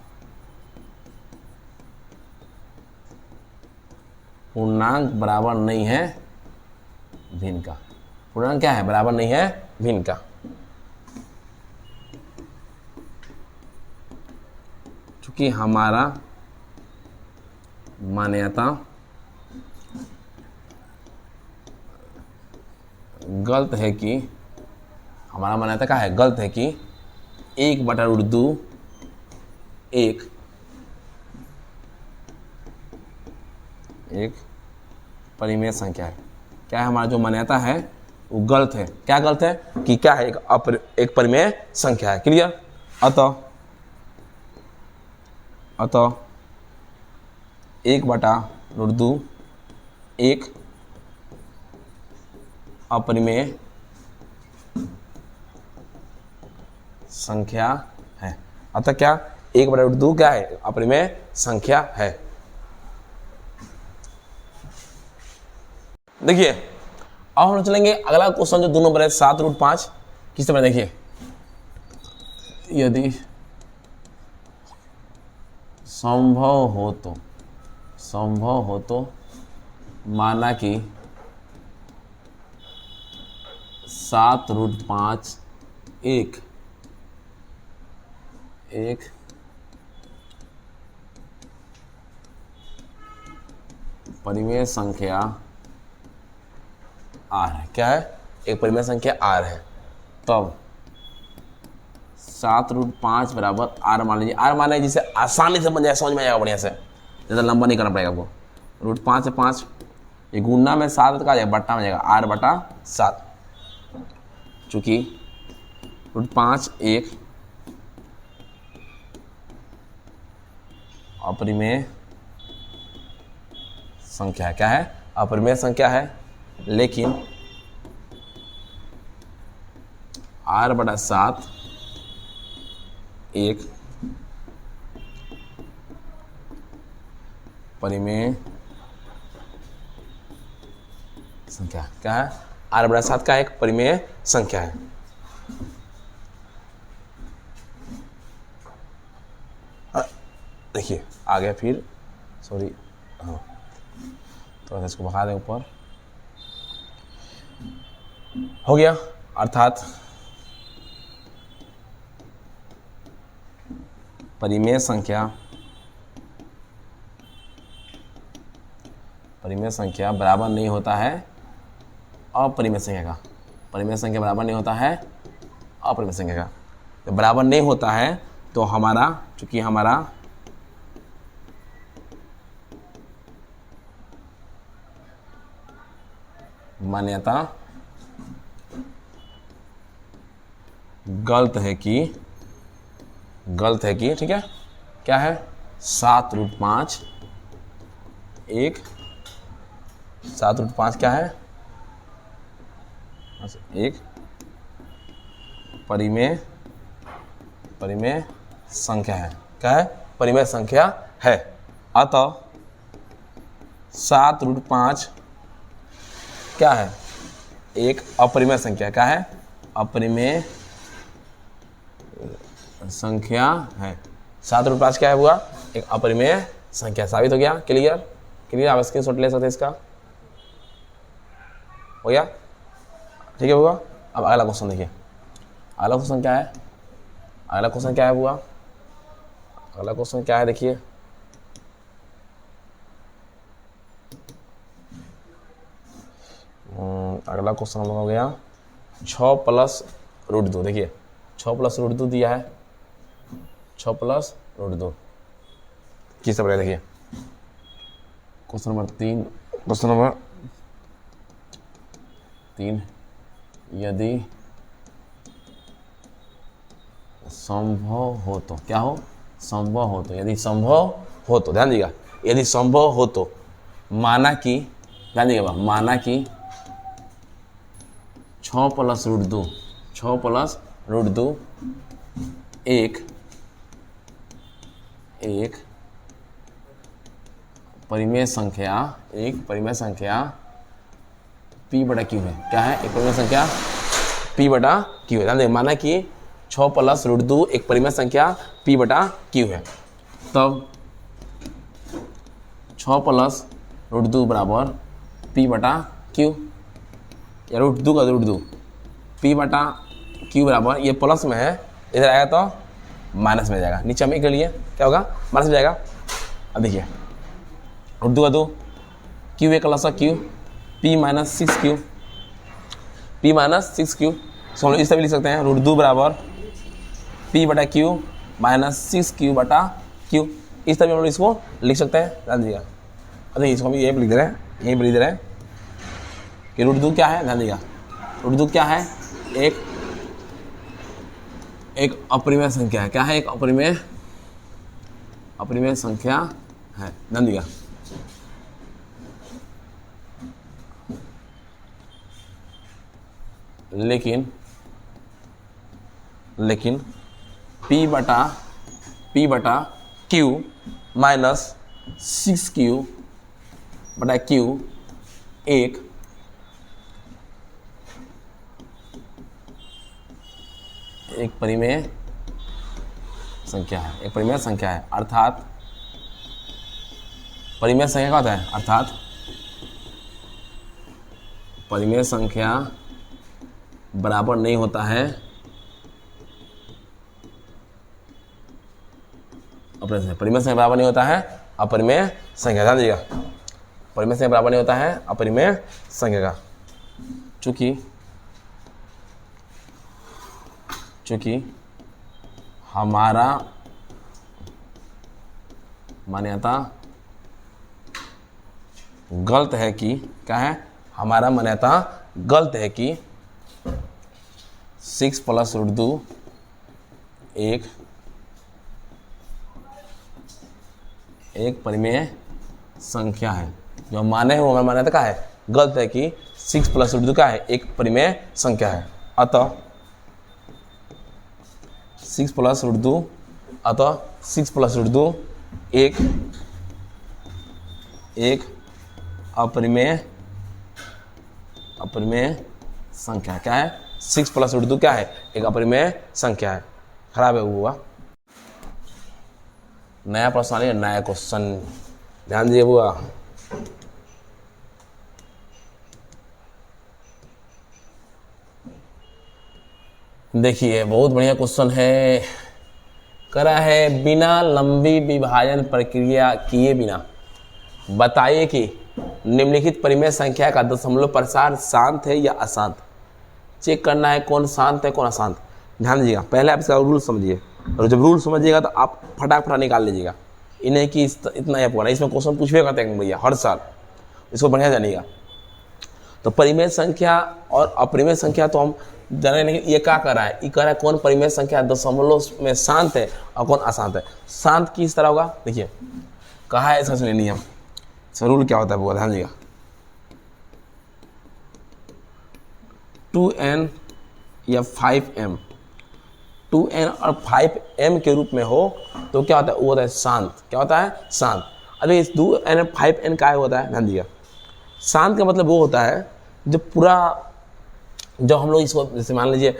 पूर्णांक बराबर नहीं है भिन्न का, पूर्णांक क्या है बराबर नहीं है भिन्न का। चूंकि हमारा मान्यता गलत है कि, हमारा मान्यता क्या है गलत है कि 1/√2 एक परिमेय संख्या है, क्या है हमारा जो मान्यता है वो गलत है, क्या गलत है कि क्या है एक परिमेय संख्या है, क्लियर। अतः 1/√2 एक अपरिमेय संख्या है, अतः क्या 1/√2 क्या है अपरिमेय संख्या है। देखिए अब हम चलेंगे अगला क्वेश्चन जो 2 नंबर है 7√5, किस तरह देखिए, यदि संभव हो तो माना कि 7√5 एक परिमेय संख्या आर है, क्या है एक परिमेय संख्या आर है, तब 7√5 बराबर आर मान लीजिए, आर मान लीजिए जिसे आसानी से बन जाए, समझ में आएगा बढ़िया से, ज़्यादा लंबा नहीं करना पड़ेगा आपको। √5 से 5 ये गुना में 7 का जाएगा बट्टा में जाएगा r/7, चूंकि √5 एक अपरिमेय संख्या है, क्या है अपरिमेय संख्या है, लेकिन r/7 एक परिमेय संख्या, क्या है r/7 का एक परिमेय संख्या है। देखिए आ गया फिर, सॉरी हाँ तो इसको भगा दें ऊपर, हो गया, अर्थात परिमेय संख्या बराबर नहीं होता है अपरिमेय संख्या का, परिमेय संख्या बराबर नहीं होता है अपरिमेय संख्या का, तो बराबर नहीं होता है तो हमारा, चूंकि हमारा मान्यता गलत है कि ठीक है, क्या है 7√5 एक 7√5 क्या है एक परिमेय संख्या है, क्या है परिमेय संख्या है। अतः 7√5 क्या है एक अपरिमेय संख्या, क्या है अपरिमेय संख्या है। 7√5 क्या है हुआ एक अपरिमेय संख्या, साबित हो गया, क्लियर। क्लियर, आप स्क्रीन शॉट ले सकते हैं इसका, हो गया, ठीक है बुआ। अब अगला क्वेश्चन देखिए, अगला क्वेश्चन क्या है, अगला क्वेश्चन क्या है बुआ, अगला क्वेश्चन क्या है देखिए, अगला क्वेश्चन हम लोग हो गया 6 प्लस रूट 2। देखिए 6 प्लस रूट 2 दिया है, 6 प्लस रूट 2 किस तरह देखिए, क्वेश्चन नंबर 3, क्वेश्चन नंबर 3, यदि संभव हो तो, क्या हो, संभव हो तो, यदि संभव हो तो, ध्यान दीजिएगा, यदि संभव हो तो माना कि, ध्यान दीजिएगा, माना कि 6 प्लस रूट 2, 6 प्लस रूट 2 एक परिमेय संख्या, एक परिमेय संख्या p बटा q है, क्या है, एक परिमेय संख्या p बटा q है। ध्यान दें, माना कि 6 प्लस रूट 2 एक परिमेय संख्या p बटा q है, तब 6 प्लस रूट 2 बराबर p बटा q, या रूट 2 का रूट 2 p बटा q बराबर, ये प्लस में है, इधर आएगा तो माइनस में जाएगा, नीचे हम एक लिए क्या होगा, माइनस में जाएगा। अब देखिए रूट 2 का 2, q एक plus q, p minus 6q, p minus 6q, सो हम लोग इस तरह भी लिख सकते हैं, रूट 2 बराबर p बटा q माइनस 6q बटा q, इस तरह भी हम लोग इसको लिख सकते हैं। ध्यान दीजिएगा, अरे इसको हम ये लिख दे रहे हैं, यहीं पर लिख दे रहे हैं कि रूट 2 क्या है, ध्यान दीजिएगा, रूट 2 क्या है, एक अपरिमेय संख्या है, क्या है, एक अपरिमेय संख्या है, ध्यान दीजिएगा। लेकिन p बटा q माइनस 6q बटा q एक परिमेय संख्या है, एक परिमेय संख्या है, अर्थात परिमेय संख्या क्या होता है, अर्थात परिमेय संख्या बराबर नहीं होता है अपरिमेय संख्या, परिमेय संख्या बराबर नहीं होता है अपरिमेय संख्या, ध्यान दीजिएगा, परिमेय संख्या बराबर नहीं होता है अपरिमेय संख्या का, चूंकि हमारा मान्यता गलत है कि, क्या है, हमारा मान्यता गलत है कि 6 प्लस रूट 2 एक परिमेय संख्या है, जो माने हैं वो हमारा मान्यता का है, गलत है कि 6 प्लस रूट 2 क्या है, एक परिमेय संख्या है, अतः 6 प्लस रूट 2, अतः 6 प्लस रूट 2 एक अपरिमेय संख्या, क्या है, 6 प्लस रूट 2 क्या है, एक अपरिमेय संख्या है। खराब है हुआ, नया प्रश्न आ रही है, नया क्वेश्चन, ध्यान दीजिए बुआ, देखिए बहुत बढ़िया क्वेश्चन है, करा है, बिना लंबी विभाजन प्रक्रिया किए बिना बताइए कि निम्नलिखित परिमेय संख्या का दशमलव प्रसार शांत है या अशांत। चेक करना है कौन शांत है कौन अशांत। ध्यान दीजिएगा, पहले आप इसका रूल समझिए, और जब रूल समझिएगा तो आप फटाफट निकाल लीजिएगा, इन्हें कि इतना ये पढ़ना, इसमें क्वेश्चन पूछवे करते हैं भैया हर साल, इसको बढ़िया जानिएगा। तो परिमेय संख्या और अपरिमेय संख्या तो हम जाने, लेकिन ये क्या कर रहा है, ये कह रहा है कौन परिमेय संख्या दशमलव में शांत है और कौन अशांत है। शांत किस तरह होगा, देखिए कहा है इसका सुनिए नियम, रूल क्या होता है वो ध्यान दीजिएगा। 2n या 5m, 2n और 5m के रूप में हो तो क्या होता है, वो होता है शांत। क्या होता है, शांत। अरे इस 2n और 5n का होता है, ध्यान दीजिएगा। शांत का मतलब वो होता है जो पूरा, जब हम लोग इसको जैसे मान लीजिए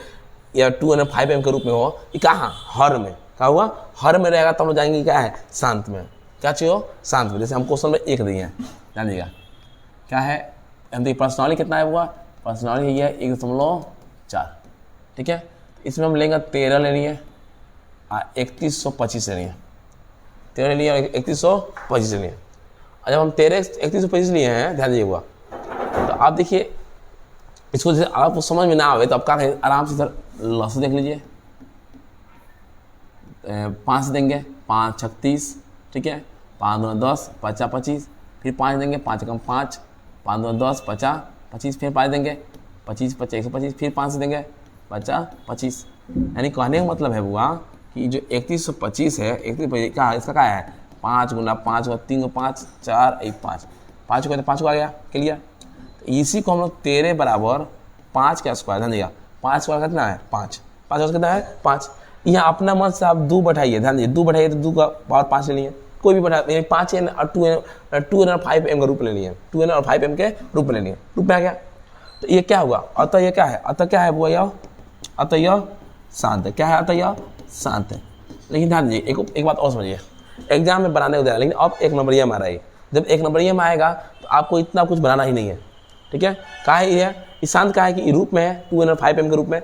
या 2n और 5m के रूप में हो, ये कहाँ, हर में, क्या हुआ, हर में रहेगा तो हम लोग जाएंगे क्या है, शांत में। क्या चाहिए हो, शांत में। जैसे हम क्वेश्चन में 1 दिए हैं, ध्यान दीजिएगा क्या है, हम देखिए पर्सनली कितना है हुआ, पर्सनली ये है 1.4, ठीक है। इसमें हम लेंगे 13 लेनी है और 3125 लेनी है, 13 लिए और 3125 लेनी है। और जब हम 3125 लिए हैं, ध्यान दीजिए हुआ, तो आप देखिए इसको जैसे आपको समझ में ना आवे तो आप क्या करें, आराम से इधर लॉस देख लीजिए, 5 देंगे, 5 36, ठीक है, 5 2 10, 5 25, फिर 5 देंगे, 5 कम 5, 5 2 10, 50 25, फिर 5 देंगे, 25 25 125, फिर 5 देंगे, 50 25। यानी कहने का मतलब है बुआ कि जो 3125 है, 3125 क्या इसका क्या है, 5 गुना 5 3 5 4 1 5, 5 को 5 को आ गया, क्लियर। तो इसी को हम लोग 13 बराबर 5 का स्क्वायर, ध्यान दिया 5 स्क्वायर कितना है 5, 5 कितना है 5। यहाँ अपना मन से आप 2 बैठाइए, ध्यान दीजिए 2 बैठाइए तो 2 का पावर 5 ले लिए, कोई भी बैठा 5n और 2n और 5m का रूप ले लिए, 2n और 5m के रूप में ले लिए, रूप में आ गया। तो ये क्या हुआ, अतः ये क्या है, अतः क्या है बुआ, यह अतः यह शांत है, क्या है अतः यह शांत है। लेकिन ध्यान दीजिए एक बात और समझिए, एग्जाम में बनाने को दे रहा है, लेकिन अब 1 नंबर ये में आ रहा है, जब 1 नंबर ये में आएगा तो आपको इतना कुछ बनाना ही नहीं है, ठीक है। कहा है ये शांत का है कि रूप में है 2n और 5m के रूप में।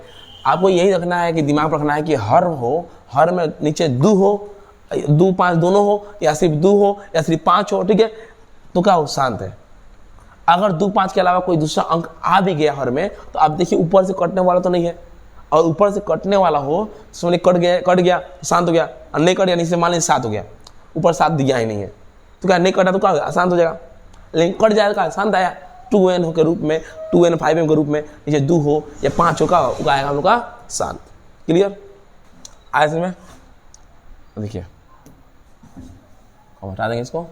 आपको यही रखना है कि दिमाग में रखना है कि हर हो, हर में नीचे 2 हो, 2 5 दोनों हो, या सिर्फ 2 हो या सिर्फ 5 हो, ठीक है, तो क्या हो शांत है। अगर 2 5 के अलावा कोई दूसरा अंक आ भी गया हर में तो आप देखिए ऊपर से कटने वाला तो नहीं है, और ऊपर से कटने वाला हो तो कट गया शांत हो गया, और नहीं कट गया नीचे मान लीजिए 7 हो गया, ऊपर 7 दिया ही नहीं है तो क्या नहीं कटा तो क्या होगा शांत हो जाएगा। लेकिन कट जाएगा क्या शांत आया, 2n के रूप में, 2n 5m के रूप में, नीचे 2 हो या 5 हो, का आएगा हम लोग का शांत, क्लियर आया समझ में। देखिए हटा देंगे इसको,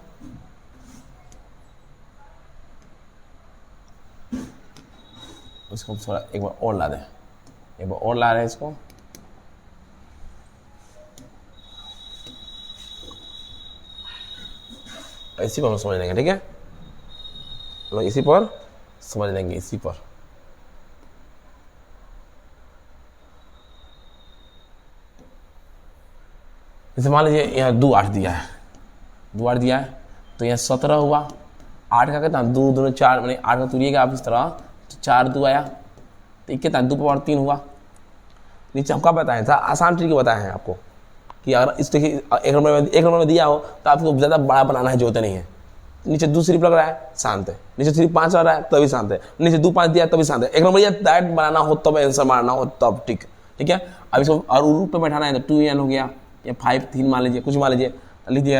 इसको थोड़ा एक बार और ला दें, एक बार और ला रहे हैं इसको, इसी पर हम समझ लेंगे, ठीक है, लोग इसी पर समझ लेंगे, इसी पर। जैसे मान लीजिए यहाँ 2 8 दिया है, 2 8 दिया है तो यहाँ 17 हुआ, 8 का कितना 2 2 4, मैंने 8 का तुरिएगा आप इस तरह तो 4 2 आया, तो कितना 2 पावर 3 हुआ। नीचे हम क्या बताएं था, आसान ट्रिक बताए हैं आपको कि अगर इस देखिए 1 नंबर में दिया हो तो आपको ज़्यादा बड़ा बनाना है, जरूरत नहीं है। नीचे 2 सिर्फ लग रहा है शांत है, नीचे सिर्फ 5 लग रहा है तभी शांत है, नीचे 2 5 दिया तभी शांत है। 1 नंबर या डायरेक्ट बनाना हो तब आंसर मारना हो तब, ठीक है। अब इसको और रूप में बैठाना है तो 2n हो गया या 5 3 मान लीजिए, कुछ मान लीजिए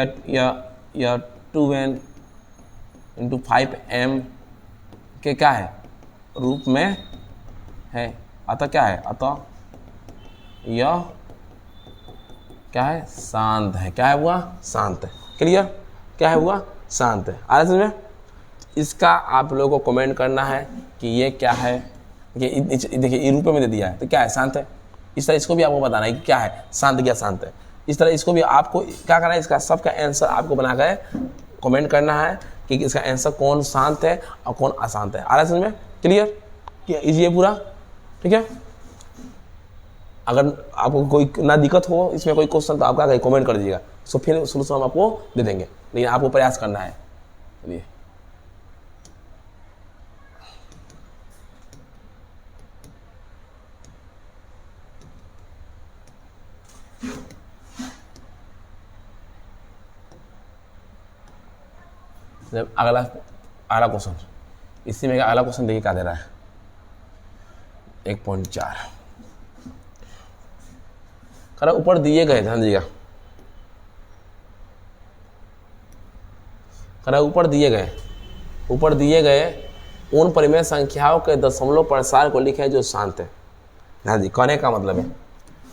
या 2n इंटू 5m के क्या है रूप में है, अतः क्या है, अतः यह क्या है शांत है, क्या है हुआ शांत है, क्लियर, क्या है हुआ शांत है। आ रहा है, इसका आप लोगों को कमेंट करना है कि ये क्या है, देखिए ये रूप में दे दिया है तो क्या है शांत है। इस तरह इसको भी आपको बताना है कि क्या है शांत, क्या शांत है। इस तरह इसको भी आपको क्या करना है, इसका सबका आंसर आपको बना कर कमेंट करना है कि इसका आंसर कौन शांत है और कौन अशांत है। आ रहा है समझ में, क्लियर, ये पूरा ठीक है। अगर आपको कोई ना दिक्कत हो इसमें कोई क्वेश्चन तो आप क्या कमेंट कर दीजिएगा, सो फिर सोल्यूशन हम आपको दे देंगे, लेकिन आपको प्रयास करना है। चलिए अगला क्वेश्चन, इसी में अगला क्वेश्चन देखिए क्या दे रहा है 1.4 खरा ऊपर दिए गए, ध्यान दीजिएगा खरा ऊपर दिए गए उन परिमेय संख्याओं के दशमलव प्रसार को लिखे जो शांत है। ध्यान दीजिए कहने का मतलब है,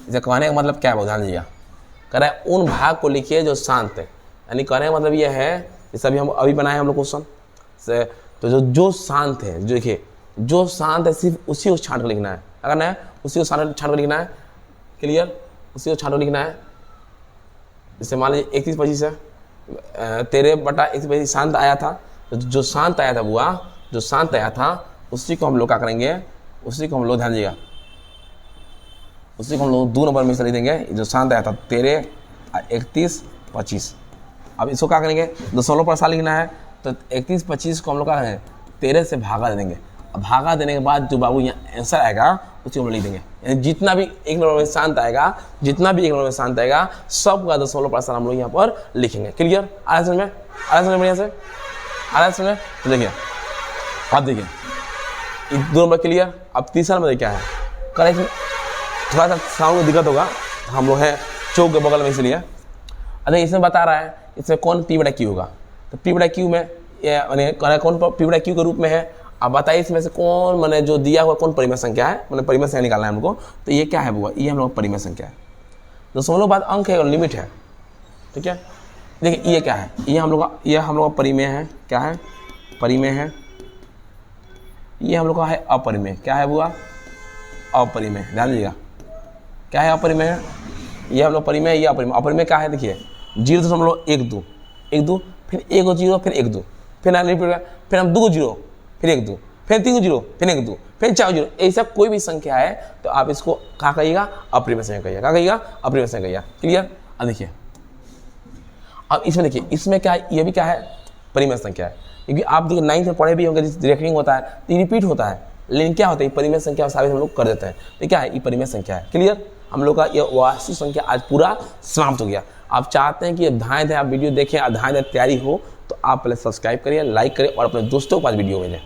इसे कहने का मतलब क्या है, ध्यान दीजिएगा कह रहा है उन भाग को लिखिए जो शांत है। यानी कहने का मतलब यह है जैसे अभी हम बनाए हम लोग क्वेश्चन से, तो जो शांत है, जो देखिए जो शांत है सिर्फ उसी को छांट कर लिखना है, अगर ना उसी को छांट कर लिखना है, क्लियर, उसी को छांट कर लिखना है। जैसे मान लीजिए 31-25 है, 13/31 शांत आया था, तो जो शांत आया था बुआ, जो शांत आया था उसी को हम लोग क्या करेंगे, उसी को हम लोग ध्यान दीजिएगा, उसी को हम लोग 2 नंबर में से लिख देंगे। जो शांत आया था 13 31 25। अब इसको क्या करेंगे, दशमलव प्रसार लिखना है तो 31 25 को हम लोग क्या है 13 से भागा दे देंगे। अब भागा देने के बाद जो बाबू यहाँ आंसर आएगा उसी को हम लिख देंगे। यानी जितना भी एक नंबर में शांत आएगा, जितना भी एक नंबर में शांत आएगा, सबका दशमलव प्रस्थान हम लोग यहाँ पर लिखेंगे। क्लियर? आ रहा है समझ में? आ रहा है समझ में? बढ़िया से आ रहा है समझ में? तो देखिए, अब देखिए 2 नंबर क्लियर। अब तीसरा नंबर क्या है, करेक्ट में थोड़ा सा साउंड में दिक्कत होगा, हम लोग हैं चौक के बगल में, इसलिए अरे इसमें बता रहा है इसमें कौन पी बटा क्यू होगा। तो पी बटा क्यू में कौन पी बटा क्यू के रूप में है, अब बताइए इसमें से कौन मैंने जो दिया हुआ कौन परिमेय संख्या है, मैंने परिमेय संख्या निकालना है हमको। तो ये क्या है बुआ, ये हम लोग परिमेय संख्या है, दशमलव बाद अंक है और लिमिट है। ठीक है, देखिए ये क्या है, ये हम लोग का परिमेय है। क्या है? परिमेय है। ये हम लोग का है अपरिमेय। क्या है बुआ? अपरिमेय। ध्यान दीजिएगा, क्या है अपरिमेय है, ये हम लोग परिमेय, ये अपरिमेय। अपरिमेय क्या है देखिए 0.12 फिर 1 0 फिर 1 2 फिर हम 2 0 फिर 1 2 फिर 3 0 फिर 1 2 फिर 4 0, ऐसा कोई भी संख्या है तो आप इसको क्या कहिएगा, अपरिमेय संख्या कहिएगा। क्या कहिएगा? अपरिमेय संख्या कहिएगा। क्लियर? अब देखिए, अब इसमें देखिए इसमें क्या है, ये भी क्या है, परिमेय संख्या है। क्योंकि आप देखिए 9th में पढ़े भी होंगे, रेकरिंग होता है तो रिपीट होता है, लेकिन क्या होता है परिमेय संख्या साबित हम लोग कर देते हैं। तो क्या है, ये परिमेय संख्या है। क्लियर? हम लोग का ये वास्तविक संख्या आज पूरा समाप्त हो गया। आप चाहते हैं कि अध्याय आप वीडियो देखें, अध्याय तैयारी हो, तो आप पहले सब्सक्राइब करिए, लाइक करिए और अपने दोस्तों के पास वीडियो भेजें।